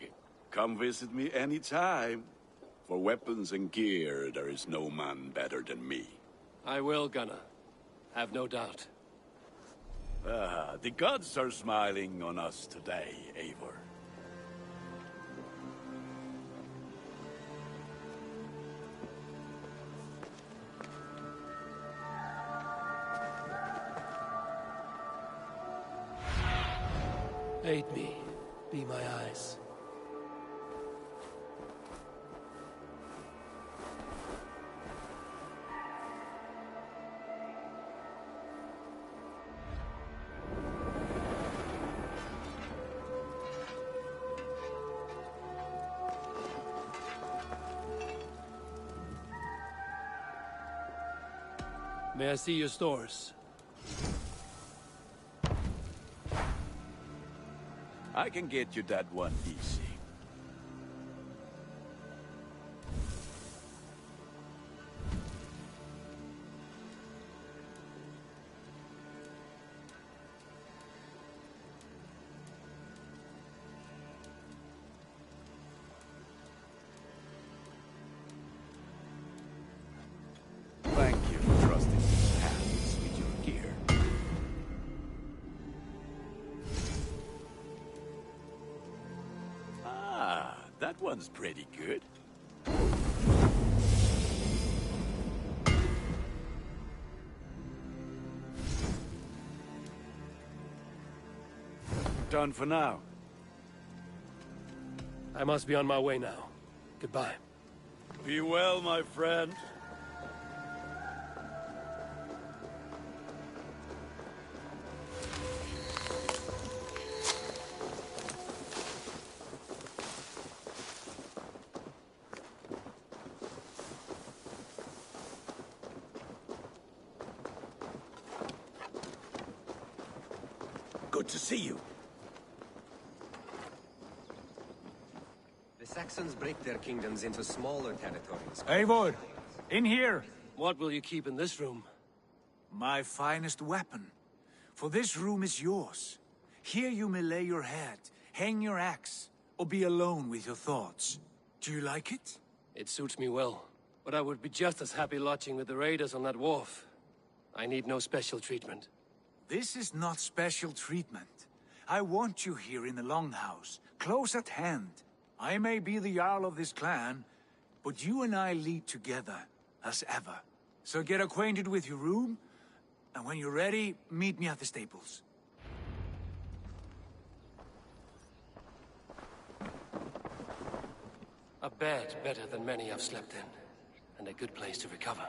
Come visit me anytime. For weapons and gear, there is no man better than me. I will, Gunnar. Have no doubt. The gods are smiling on us today, Eivor. Aid me. Be my eyes. May I see your stores? I can get you that one easy. Thank you for trusting these hands with your gear. That one's pretty good. Done for now. I must be on my way now. Goodbye. Be well, my friend. Good to see you. The Saxons break their kingdoms into smaller territories. Eivor, in here! What will you keep in this room? My finest weapon. For this room is yours. Here you may lay your head, hang your axe, or be alone with your thoughts. Do you like it? It suits me well. But I would be just as happy lodging with the raiders on that wharf. I need no special treatment. This is not special treatment. I want you here in the Longhouse, close at hand. I may be the Jarl of this clan, but you and I lead together, as ever. So get acquainted with your room, and when you're ready, meet me at the stables. A bed better than many I've slept in, and a good place to recover.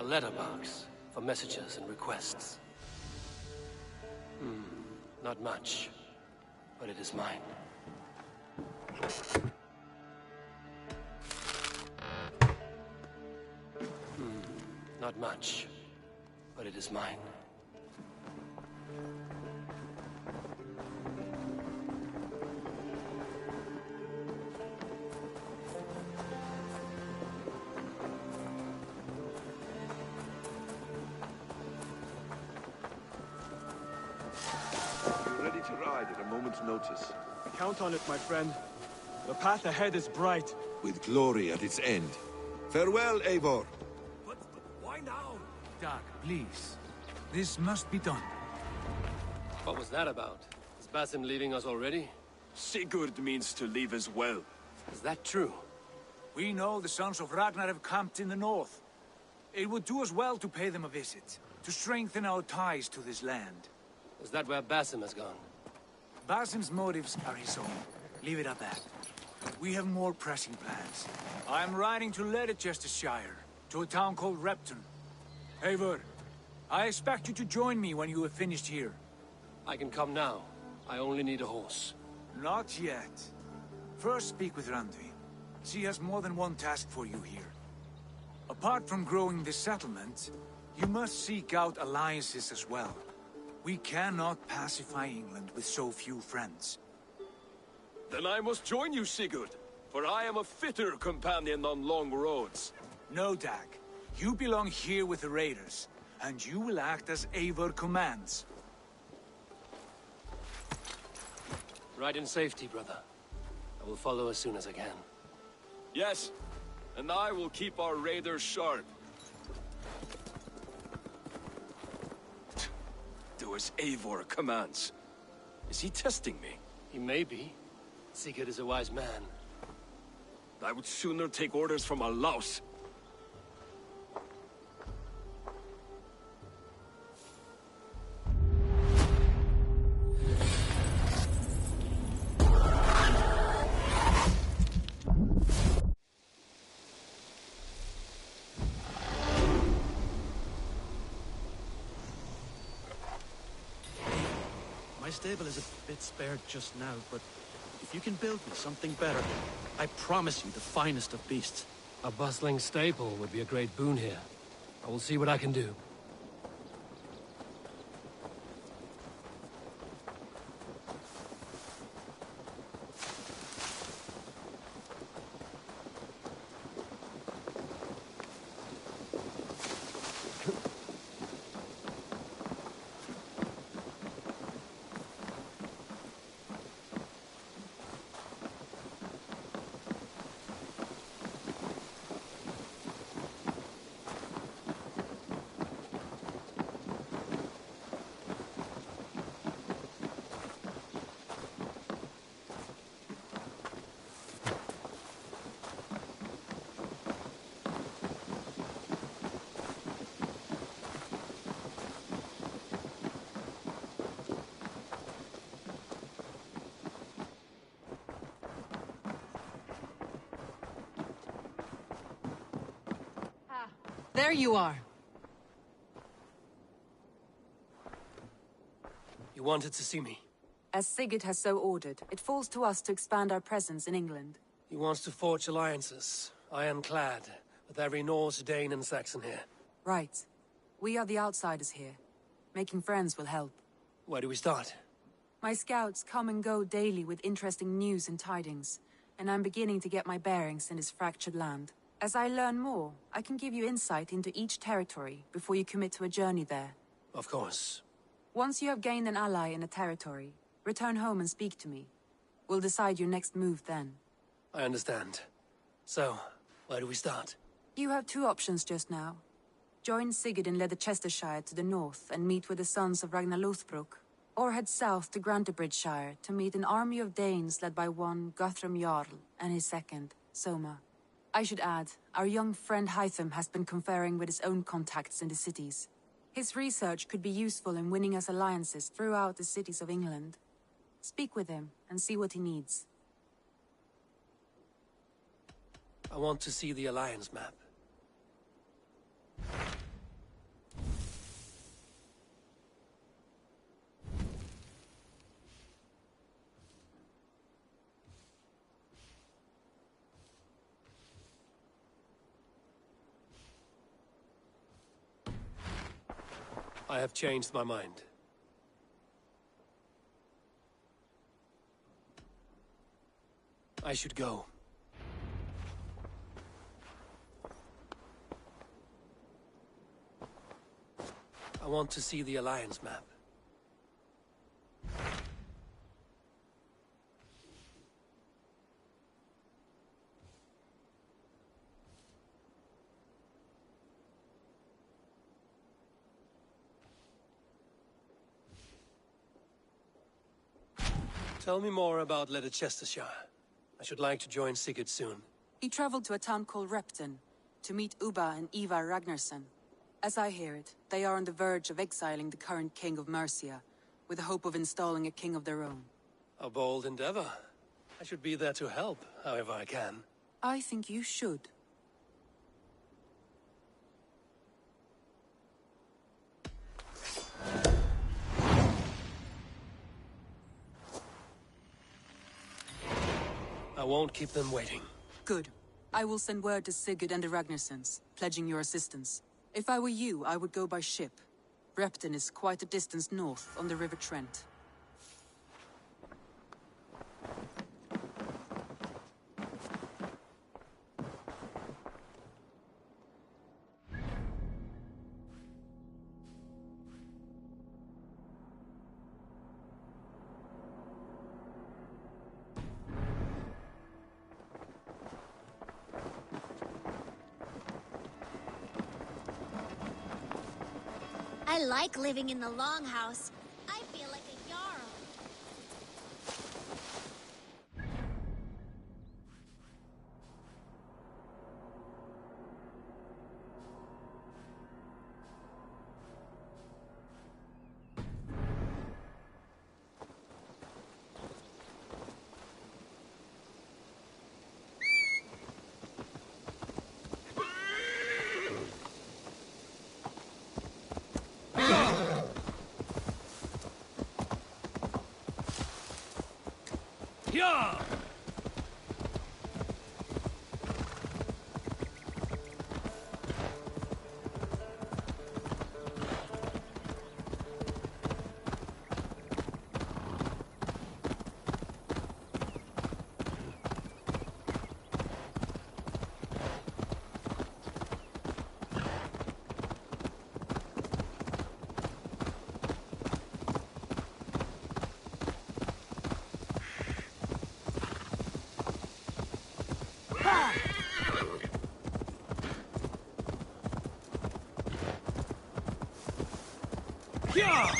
A letterbox for messages and requests. Not much, but it is mine. Not much, but it is mine. Ready to ride at a moment's notice. Count on it, my friend. The path ahead is bright. With glory at its end. Farewell, Eivor. But why now? Dag, please. This must be done. What was that about? Is Basim leaving us already? Sigurd means to leave as well. Is that true? We know the sons of Ragnar have camped in the north. It would do us well to pay them a visit, to strengthen our ties to this land. Is that where Basim has gone? Basim's motives are his own. Leave it at that. We have more pressing plans. I am riding to Leicestershire, to a town called Repton. Eivor, I expect you to join me when you have finished here. I can come now. I only need a horse. Not yet. First speak with Randvi. She has more than one task for you here. Apart from growing this settlement, you must seek out alliances as well. We cannot pacify England with so few friends. Then I must join you, Sigurd, for I am a fitter companion on long roads. No, Dag. You belong here with the raiders, and you will act as Eivor commands. Ride in safety, brother. I will follow as soon as I can. Yes, and I will keep our raiders sharp. Do as Eivor commands. Is he testing me? He may be. Sigurd is a wise man. I would sooner take orders from a louse. My stable is a bit spared just now, but if you can build me something better, I promise you the finest of beasts. A bustling stable would be a great boon here. I will see what I can do. There you are. You wanted to see me? As Sigurd has so ordered, it falls to us to expand our presence in England. He wants to forge alliances, ironclad, with every Norse, Dane, and Saxon here. Right. We are the outsiders here. Making friends will help. Where do we start? My scouts come and go daily with interesting news and tidings, and I'm beginning to get my bearings in this fractured land. As I learn more, I can give you insight into each territory before you commit to a journey there. Of course. Once you have gained an ally in a territory, return home and speak to me. We'll decide your next move then. I understand. So, where do we start? You have two options just now. Join Sigurd in Leicestershire to the north and meet with the sons of Ragnar Lothbrok, or head south to Grantebridgeshire to meet an army of Danes led by one Guthrum Jarl and his second, Soma. I should add, our young friend Hytham has been conferring with his own contacts in the cities. His research could be useful in winning us alliances throughout the cities of England. Speak with him and see what he needs. I want to see the alliance map. I have changed my mind. I should go. I want to see the alliance map. Tell me more about Leicestershire. I should like to join Sigurd soon. He traveled to a town called Repton to meet Ubba and Ivar Ragnarsson. As I hear it, they are on the verge of exiling the current king of Mercia, with the hope of installing a king of their own. A bold endeavor. I should be there to help, however I can. I think you should. I won't keep them waiting. Good. I will send word to Sigurd and the Ragnarsons, pledging your assistance. If I were you, I would go by ship. Repton is quite a distance north, on the River Trent. I like living in the Longhouse. I feel like a Jarl. Yeah! Yeah!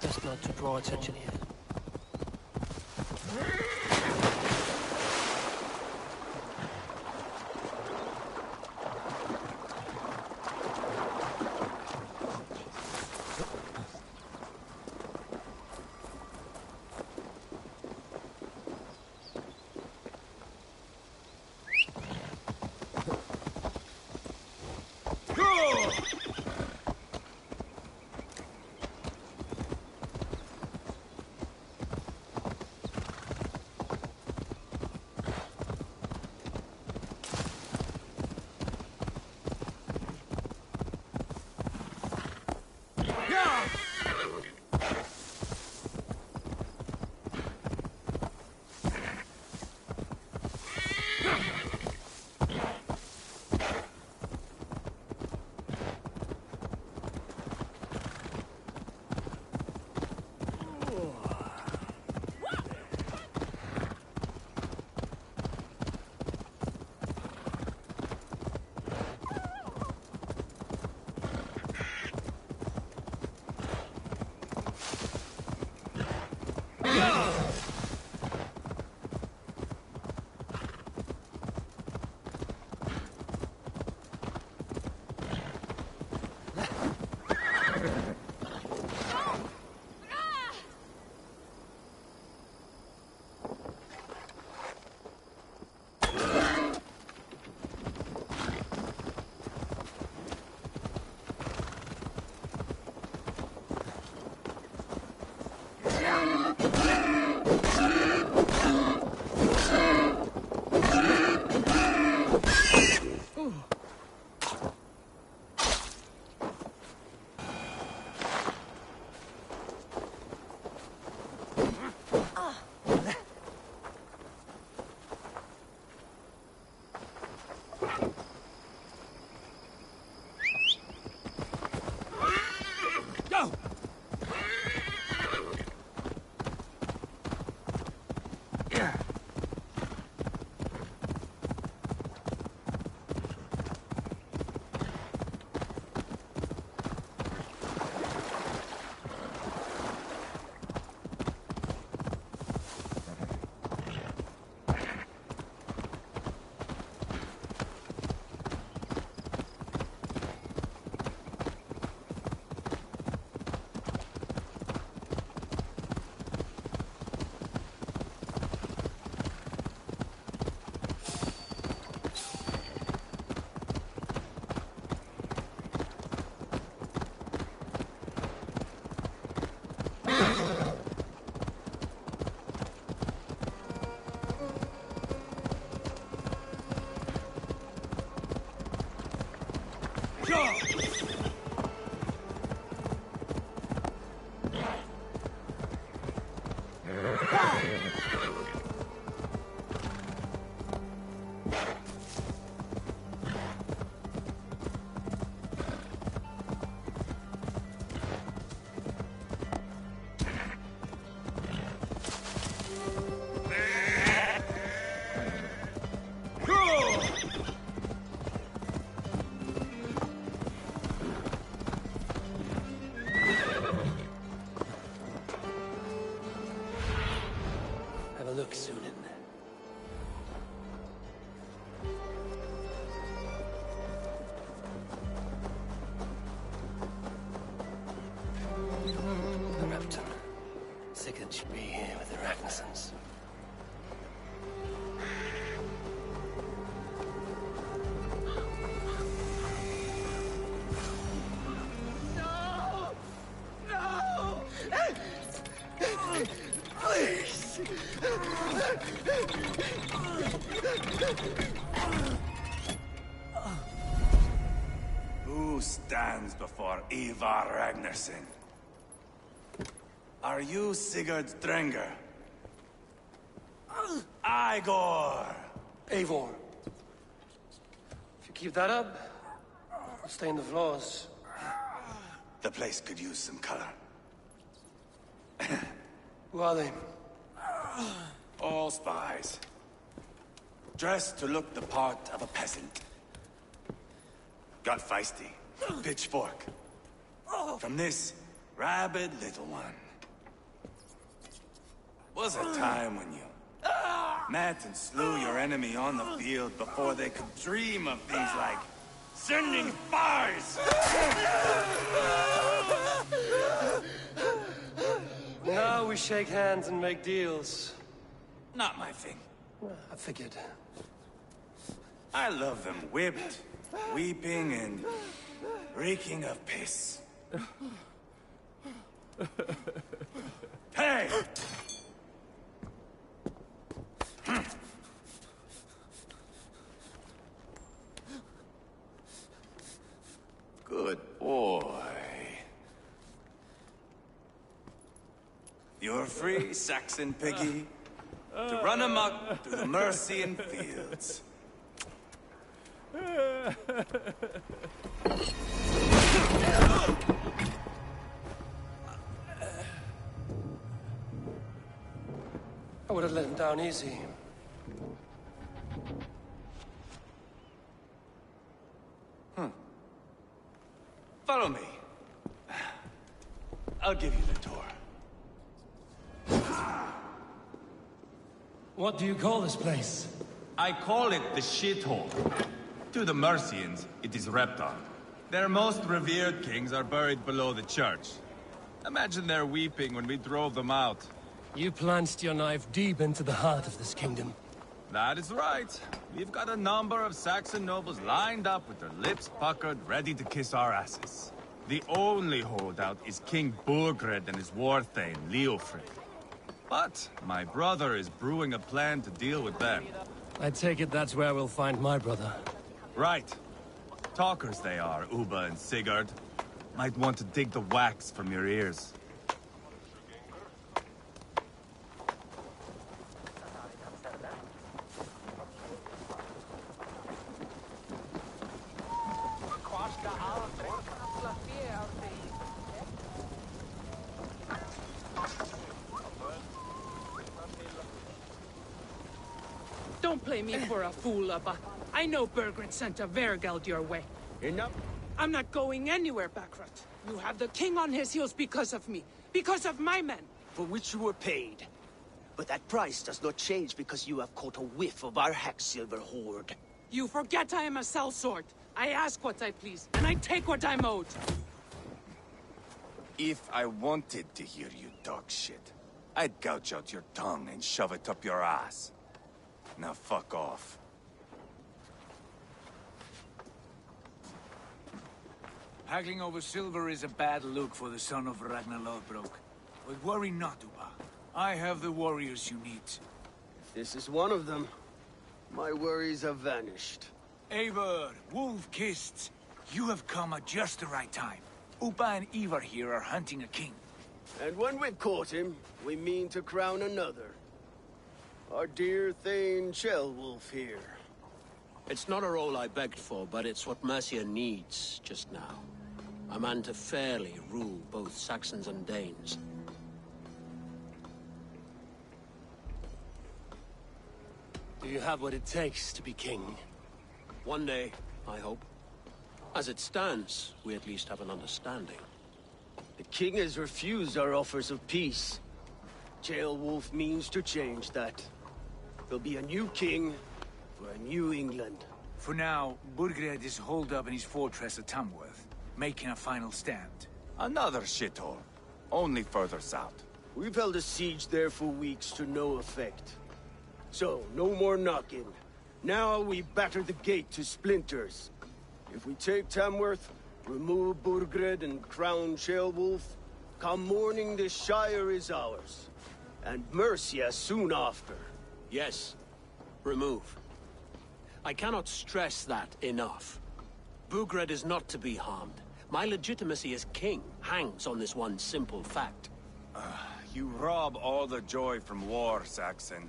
Best not to draw attention here. Go! Look, Sunan. The Repton. Sigurd should be here with the Ragnarsons. No! No! Please! Who stands before Ivar Ragnarsson? Are you Sigurd Drenger? Igor! Eivor. If you keep that up, I'll stain the floors. The place could use some color. Who are they? All spies. Dressed to look the part of a peasant. Got feisty. Pitchfork. From this rabid little one. Was a time when you met and slew your enemy on the field before they could dream of things like sending spies! Now we shake hands and make deals. Not my thing. I figured. I love them whipped, weeping, and reeking of piss. Hey! Good boy. You're free, Saxon piggy, to run amok through the Mercian fields. I would have let him down easy. Follow me. I'll give you the tour. What do you call this place? I call it the shithole. To the Mercians, it is Repton. Their most revered kings are buried below the church. Imagine their weeping when we drove them out. You plunged your knife deep into the heart of this kingdom. That is right. We've got a number of Saxon nobles lined up with their lips puckered, ready to kiss our asses. The only holdout is King Burgred and his war thane, Leofrid. But my brother is brewing a plan to deal with them. I take it that's where we'll find my brother. Right. Talkers they are, Uba and Sigurd. Might want to dig the wax from your ears. Don't play me for a fool, Abba. I know Bergred sent a Vergeld your way. Enough. I'm not going anywhere, Backrot. You have the king on his heels because of me. Because of my men. For which you were paid. But that price does not change because you have caught a whiff of our Hacksilver hoard. You forget I am a sellsword. I ask what I please, and I take what I'm owed. If I wanted to hear you talk shit, I'd gouge out your tongue and shove it up your ass. Now fuck off. Haggling over silver is a bad look for the son of Ragnar Lothbrok. But worry not, Uba. I have the warriors you need. If this is one of them, my worries have vanished. Eivor, Wolf-Kissed, you have come at just the right time. Upa and Ivar here are hunting a king. And when we've caught him, we mean to crown another. Our dear Thane Shellwolf here. It's not a role I begged for, but it's what Mercia needs just now. A man to fairly rule both Saxons and Danes. Do you have what it takes to be king? One day, I hope. As it stands, we at least have an understanding. The king has refused our offers of peace. Jailwolf means to change that. There'll be a new king for a new England. For now, Burgred is holed up in his fortress at Tamworth, making a final stand. Another shithole. Only further south. We've held a siege there for weeks to no effect. So, no more knocking. Now we batter the gate to splinters. If we take Tamworth, remove Burgred and crown Shellwolf, come morning the Shire is ours. And Mercia soon after. Yes. Remove. I cannot stress that enough. Burgred is not to be harmed. My legitimacy as king hangs on this one simple fact. You rob all the joy from war, Saxon.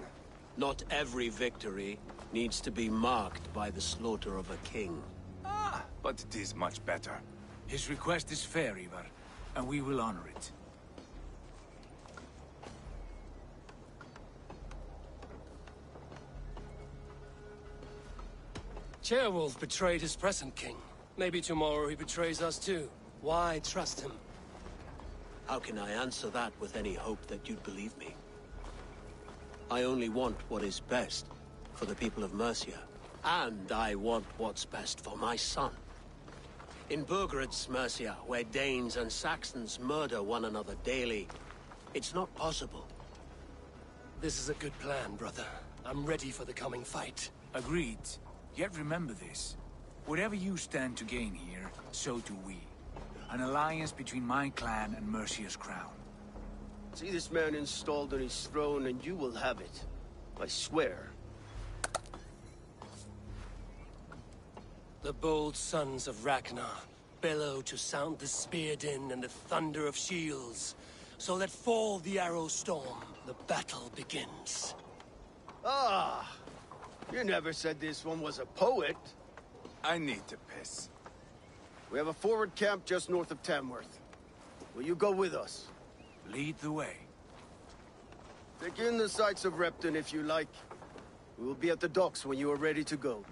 Not every victory needs to be marked by the slaughter of a king. But it is much better. His request is fair, Ivar, and we will honor it. Ceolwulf betrayed his present king. Maybe tomorrow he betrays us too. Why trust him? How can I answer that with any hope that you'd believe me? I only want what is best for the people of Mercia. And I want what's best for my son. In Burgred's Mercia, where Danes and Saxons murder one another daily, it's not possible. This is a good plan, brother. I'm ready for the coming fight. Agreed. Yet remember this. Whatever you stand to gain here, so do we. An alliance between my clan and Mercia's crown. See this man installed on his throne and you will have it. I swear. The bold sons of Ragnar bellow to sound the spear din and the thunder of shields. So let fall the arrow storm. The battle begins. Ah! You never said this one was a poet. I need to piss. We have a forward camp just north of Tamworth. Will you go with us? Lead the way. Take in the sights of Repton if you like. We will be at the docks when you are ready to go.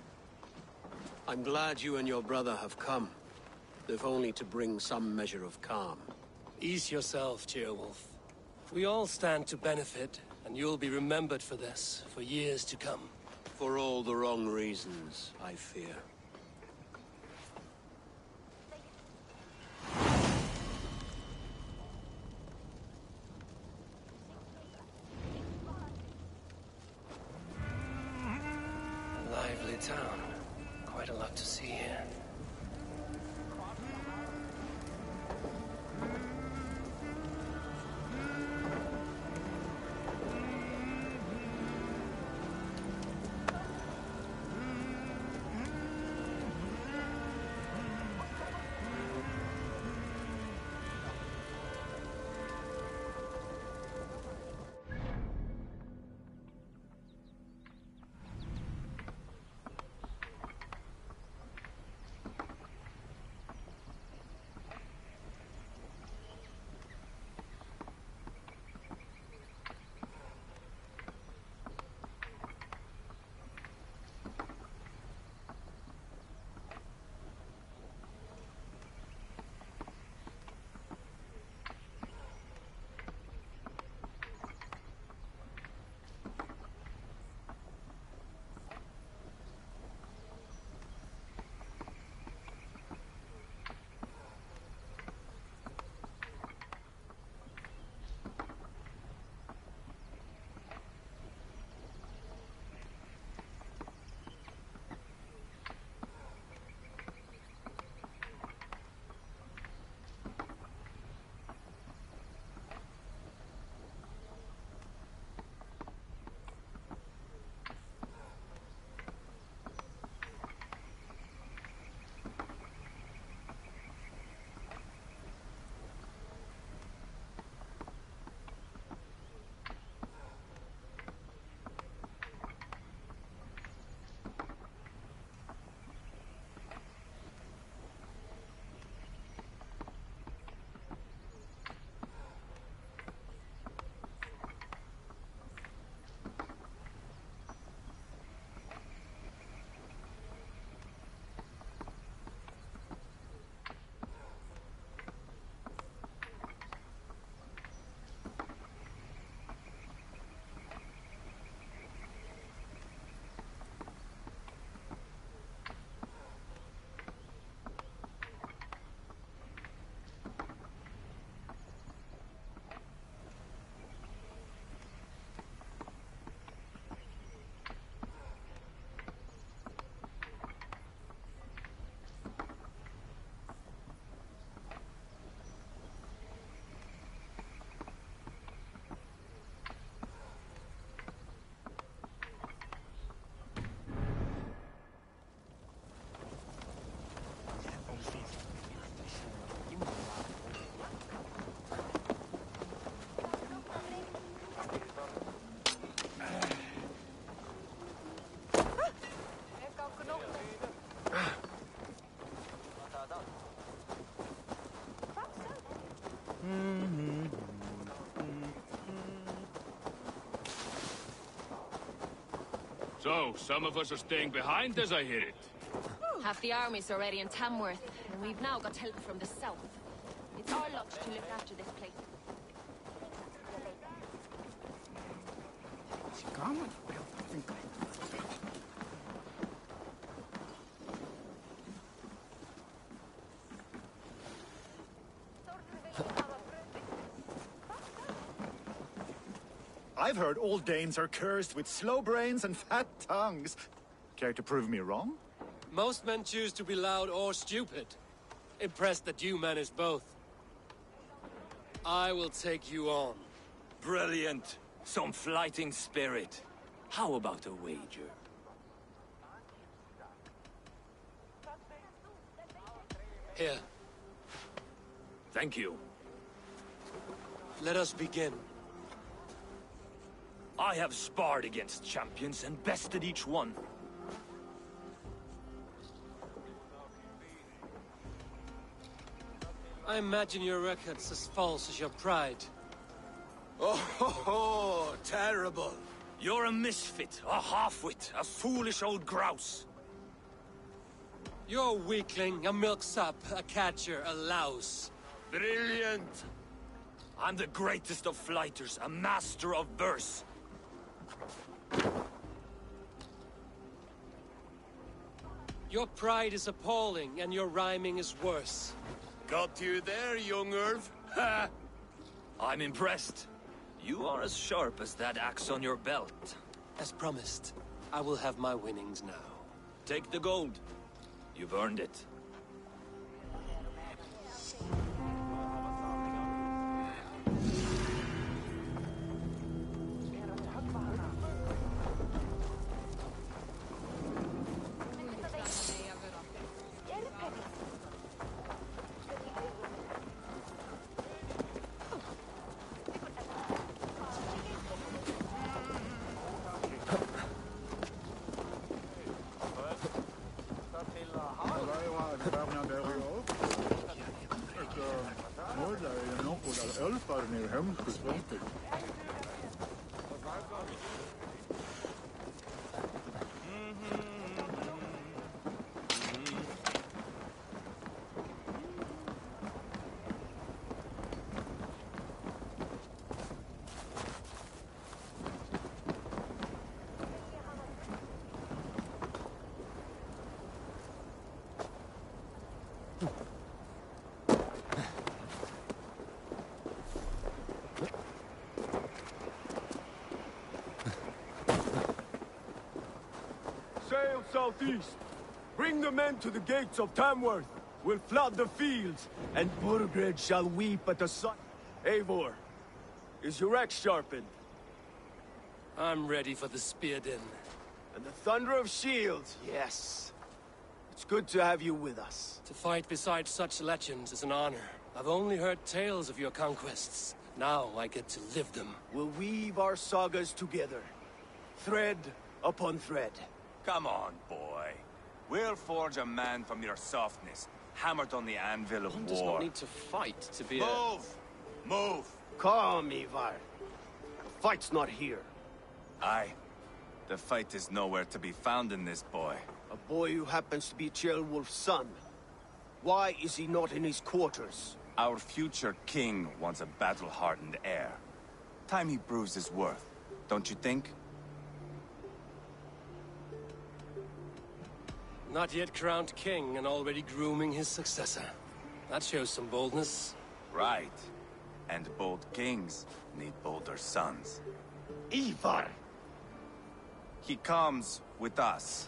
I'm glad you and your brother have come. If only to bring some measure of calm. Ease yourself, Ceolwulf. We all stand to benefit, and you'll be remembered for this, for years to come. For all the wrong reasons, I fear. A lively town. Quite a lot to see here. So, some of us are staying behind as I hear it. Half the army's already in Tamworth, and we've now got help from the south. It's our lot to look after this place. I've heard old Danes are cursed with slow brains and fat tongues. Care to prove me wrong? Most men choose to be loud or stupid. Impressed that you manage both. I will take you on. Brilliant. Some fighting spirit. How about a wager? Here. Thank you. Let us begin. I have sparred against champions and bested each one. I imagine your record's as false as your pride. Oh, terrible. You're a misfit, a half-wit, a foolish old grouse. You're a weakling, a milksop, a catcher, a louse. Brilliant. I'm the greatest of flighters, a master of verse. Your pride is appalling, and your rhyming is worse. Got you there, young Irv. Ha! I'm impressed. You are as sharp as that axe on your belt. As promised, I will have my winnings now. Take the gold. You've earned it. Sail southeast. Bring the men to the gates of Tamworth. We'll flood the fields, and Burgred shall weep at the sight. Eivor, is your axe sharpened? I'm ready for the spear din. And the thunder of shields, yes. It's good to have you with us. To fight beside such legends is an honor. I've only heard tales of your conquests. Now I get to live them. We'll weave our sagas together. Thread upon thread. Come on, boy. We'll forge a man from your softness, hammered on the anvil of One war. does not need to fight to be Move! Move! Calm, Ivar. The fight's not here. Aye. The fight is nowhere to be found in this boy. A boy who happens to be Ceolwulf's son. Why is he not in his quarters? Our future king wants a battle-hardened heir. Time he proves his worth, don't you think? Not yet crowned king and already grooming his successor. That shows some boldness. Right. And bold kings need bolder sons. Ivar! He comes with us.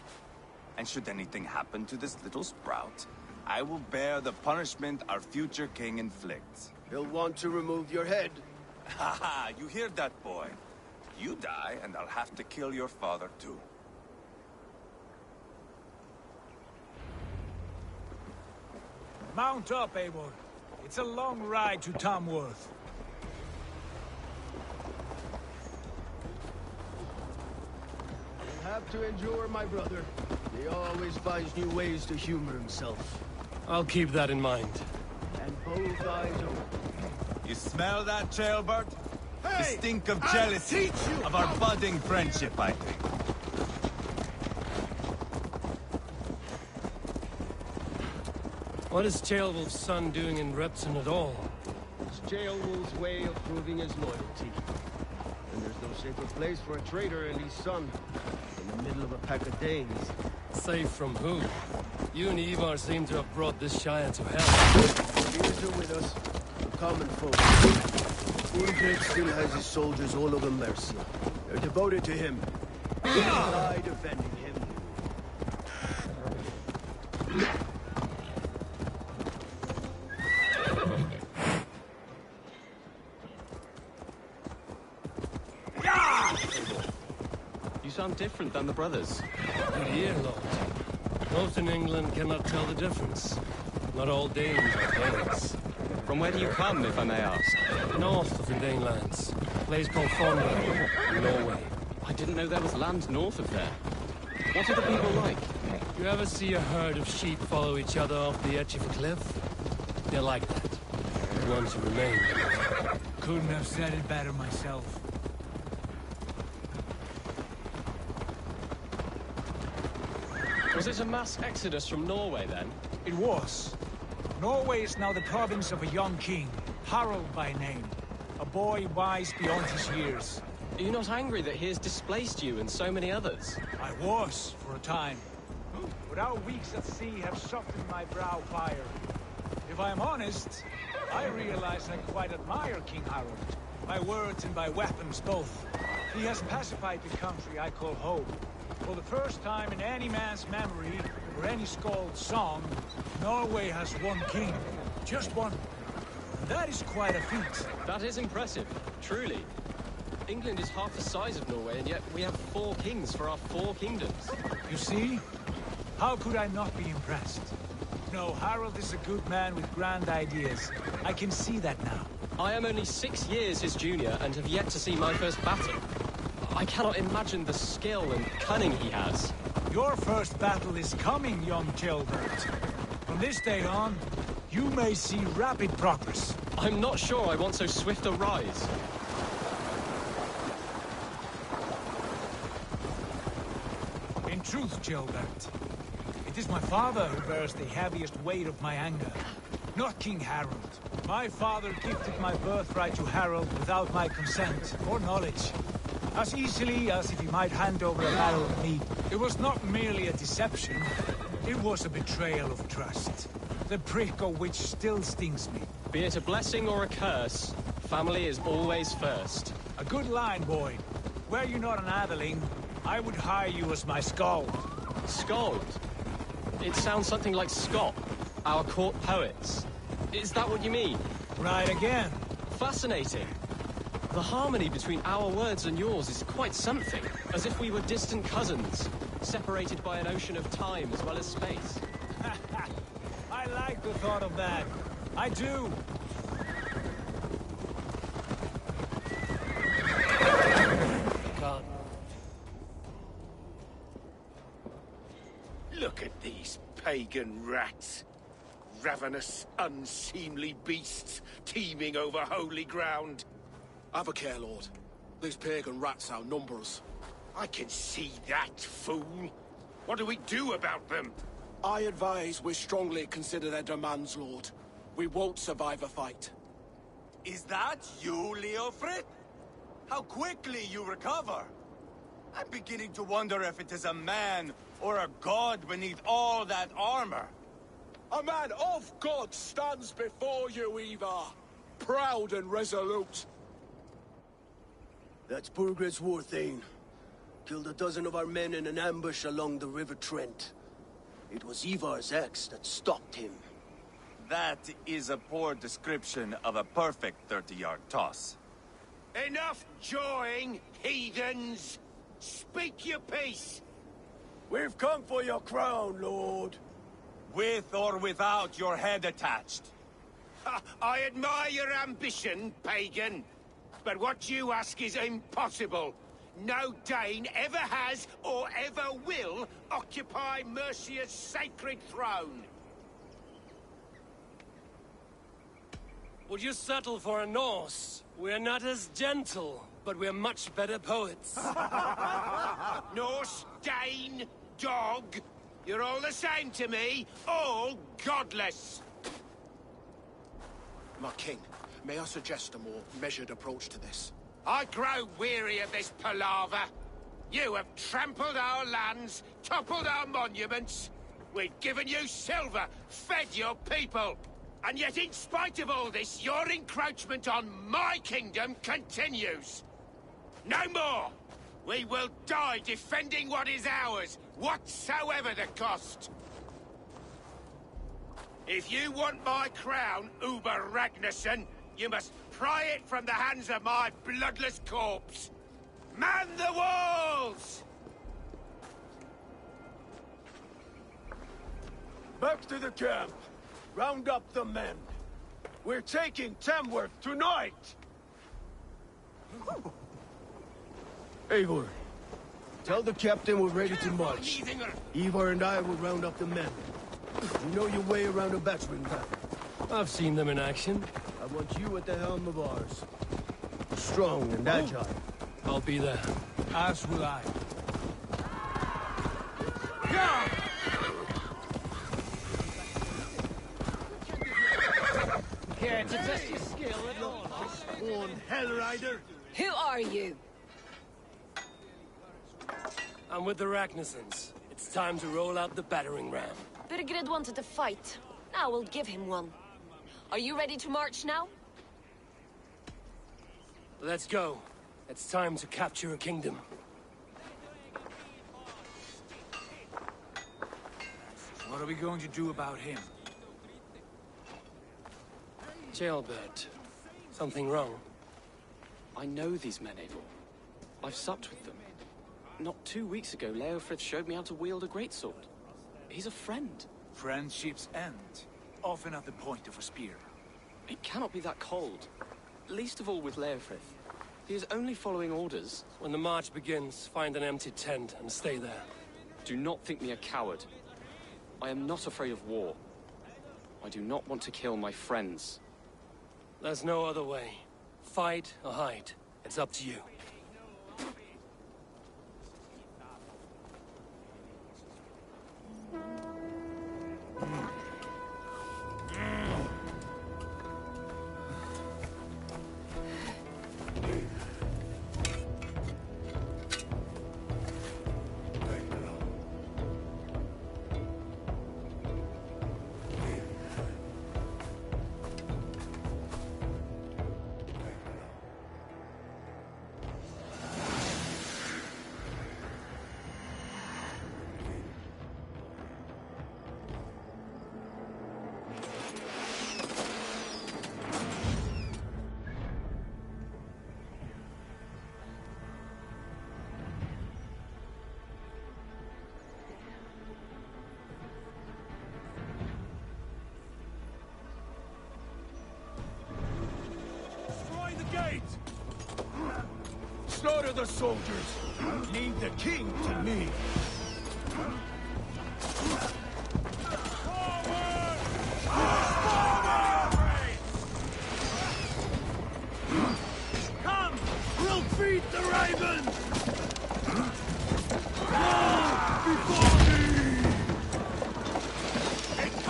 And should anything happen to this little sprout, I will bear the punishment our future king inflicts. He'll want to remove your head. Haha, you hear that, boy? You die, and I'll have to kill your father, too. Mount up, Eivor. It's a long ride to Tamworth. You'll have to endure, my brother. He always finds new ways to humor himself. I'll keep that in mind. And both eyes open. You smell that, Jailbird? Hey, the stink of I'll jealousy teach you of our how- budding friendship, I think. What is Ceolwulf's son doing in Repton at all? It's Ceolwulf's way of proving his loyalty. And there's no safer place for a traitor and his son in the middle of a pack of Danes. Safe from who? You and Ivar seem to have brought this Shire to hell. Fears are with us, the common folk. Ulfric still has his soldiers all over Mercia. They're devoted to him. I defending him. You sound different than the brothers. Good ear, Lord. Most in England cannot tell the difference. Not all Danes are Danes. From where do you come, if I may ask? North of the Danelands. A place called Thornberg, in Norway. I didn't know there was land north of there. What are the people like? You ever see a herd of sheep follow each other off the edge of a cliff? They're like that. The ones who remain. Couldn't have said it better myself. Was it a mass exodus from Norway, then? It was. Norway is now the province of a young king, Harald by name. A boy wise beyond his years. Are you not angry that he has displaced you and so many others? I was, for a time. But our weeks at sea have softened my brow fire. If I am honest, I realize I quite admire King Harald. By words and by weapons, both. He has pacified the country I call home. For the first time in any man's memory, or any skald's song, Norway has one king. Just one. And that is quite a feat. That is impressive, truly. England is half the size of Norway, and yet we have 4 kings for our 4 kingdoms. You see? How could I not be impressed? No, Harald is a good man with grand ideas. I can see that now. I am only 6 years his junior, and have yet to see my first battle. I cannot imagine the skill and cunning he has. Your first battle is coming, young Gilbert. From this day on, you may see rapid progress. I'm not sure I want so swift a rise. In truth, Gilbert, it is my father who bears the heaviest weight of my anger, not King Harald. My father gifted my birthright to Harald without my consent or knowledge. As easily as if he might hand over a barrel of meat. It was not merely a deception, it was a betrayal of trust. The prick of which still stings me. Be it a blessing or a curse, family is always first. A good line, boy. Were you not an atheling, I would hire you as my skald. Skald? It sounds something like Scott, our court poets. Is that what you mean? Right again. Fascinating. The harmony between our words and yours is quite something. As if we were distant cousins, separated by an ocean of time as well as space. I like the thought of that. I do. God. Look at these pagan rats. Ravenous, unseemly beasts teeming over holy ground. Have a care, Lord. These pagan rats outnumber us. I can see that, fool. What do we do about them? I advise we strongly consider their demands, Lord. We won't survive a fight. Is that you, Leofrid? How quickly you recover! I'm beginning to wonder if it is a man or a god beneath all that armor. A man of God stands before you, Ivar. Proud and resolute. That's Burgred's war thane. Killed a dozen of our men in an ambush along the River Trent. It was Ivar's axe that stopped him. That is a poor description of a perfect 30-yard toss. Enough jawing, heathens! Speak your piece! We've come for your crown, Lord. With or without your head attached. I admire your ambition, pagan. But what you ask is impossible. No Dane ever has or ever will occupy Mercia's sacred throne. Would you settle for a Norse? We're not as gentle, but we're much better poets. Norse, Dane, dog. You're all the same to me. All godless. My king, may I suggest a more measured approach to this? I grow weary of this palaver. You have trampled our lands, toppled our monuments. We've given you silver, fed your people. And yet in spite of all this, your encroachment on my kingdom continues. No more! We will die defending what is ours, whatsoever the cost. If you want my crown, Uber Ragnarsson, you must pry it from the hands of my bloodless corpse. Man the walls! Back to the camp. Round up the men. We're taking Tamworth tonight! Eivor, tell the captain we're ready to march. Eivor and I will round up the men. You know your way around a battering ram. I've seen them in action. I want you at the helm of ours. Strong and agile. I'll be there. As will I. Care to test your skill at all? Spawn Hellrider! Who are you? I'm with the Ragnarssons. It's time to roll out the battering ram. Birgrid wanted to fight. Now we'll give him one. Are you ready to march now? Let's go. It's time to capture a kingdom. What are we going to do about him? Jailbird. Something wrong? I know these men, Eivor. I've supped with them. Not 2 weeks ago, Leofrith showed me how to wield a greatsword. He's a friend. Friendships end, often at the point of a spear. It cannot be that cold. Least of all with Leofrith. He is only following orders. When the march begins, find an empty tent and stay there. Do not think me a coward. I am not afraid of war. I do not want to kill my friends. There's no other way. Fight or hide. It's up to you. Slaughter the soldiers! Leave the king to me! Come! We'll feed the ravens! Before me! It's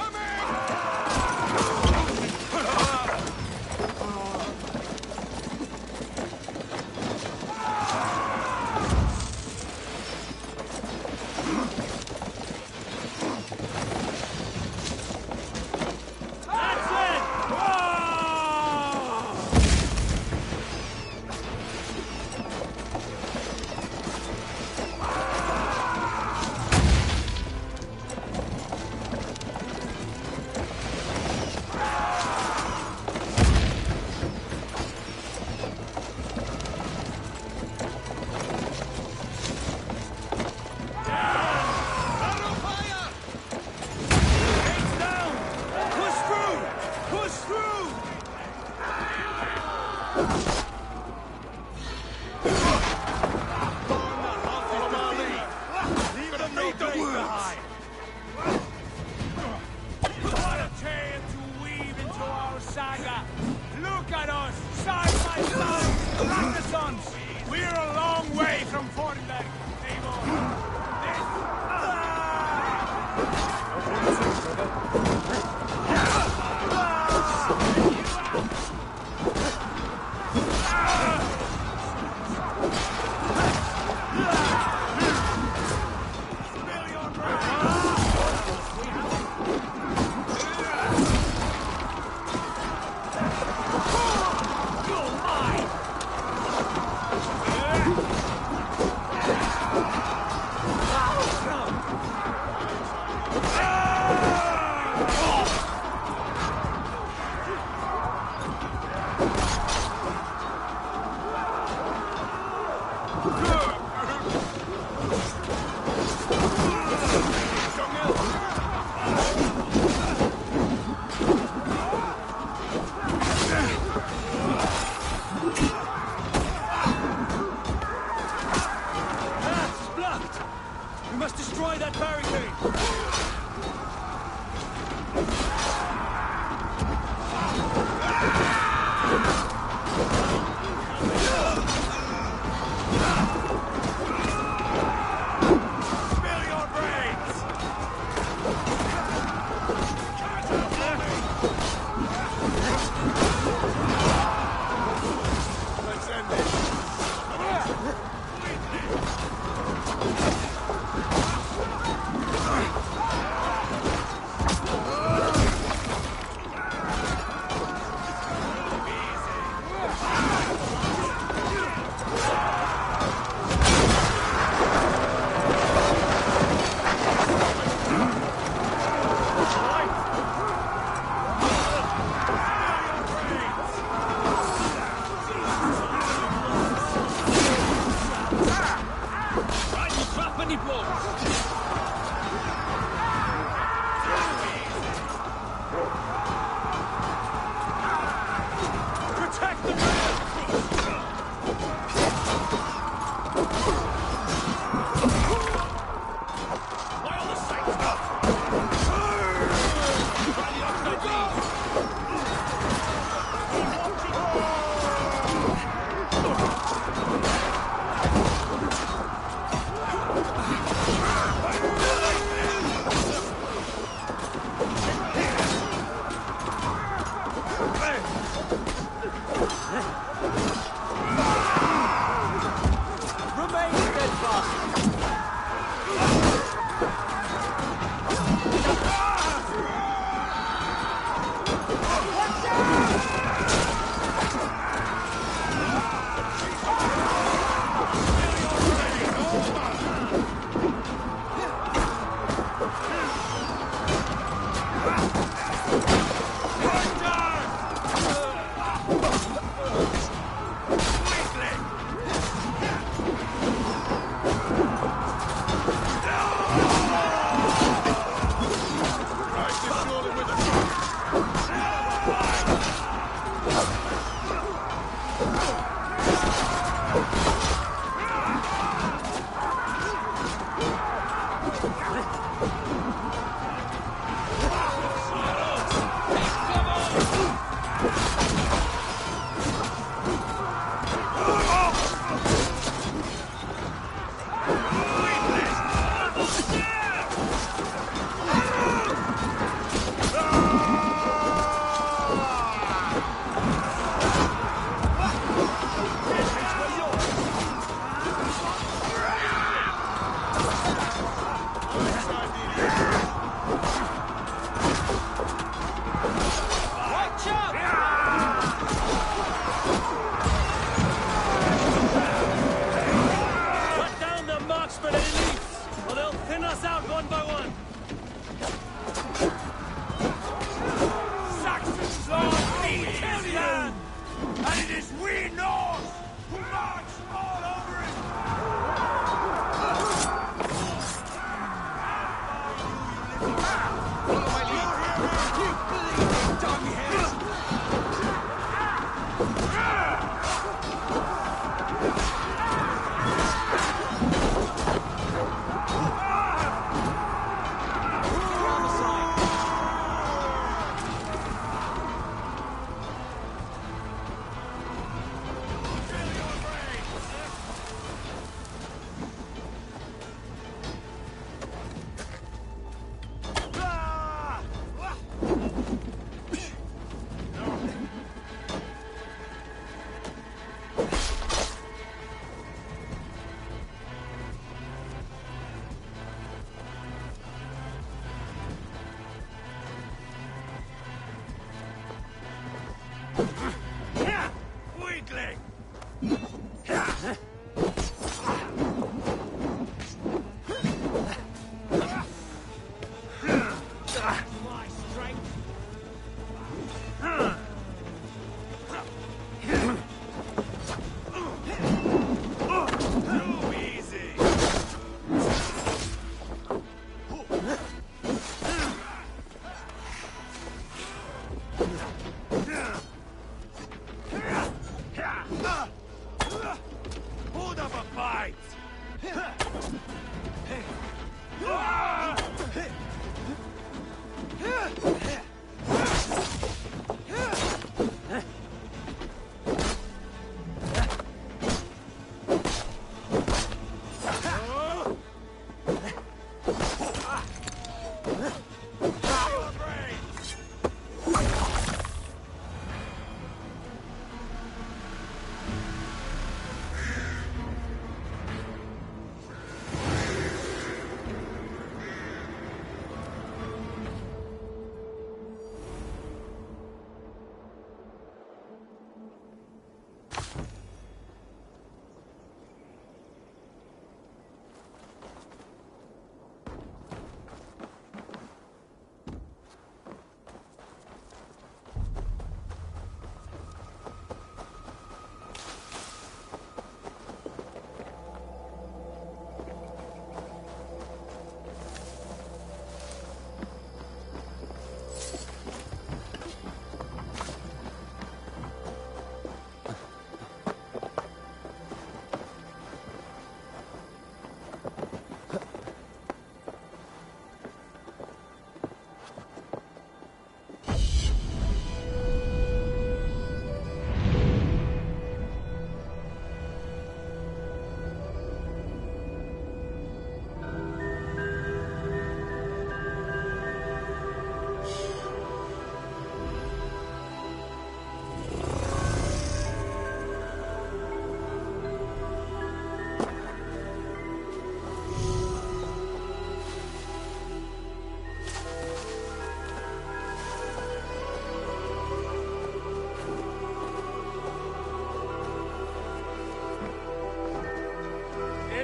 that barricade!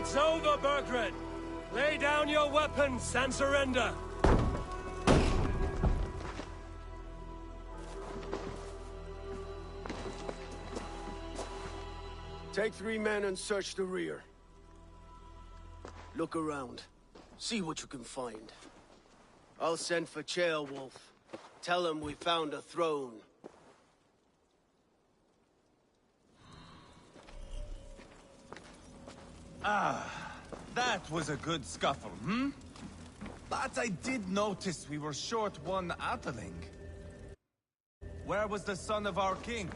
It's over, Burgred! Lay down your weapons and surrender! Take 3 men and search the rear. Look around. See what you can find. I'll send for Ceolwulf. Tell him we found a throne. That was a good scuffle, hmm? But I did notice we were short one Atheling. Where was the son of our king?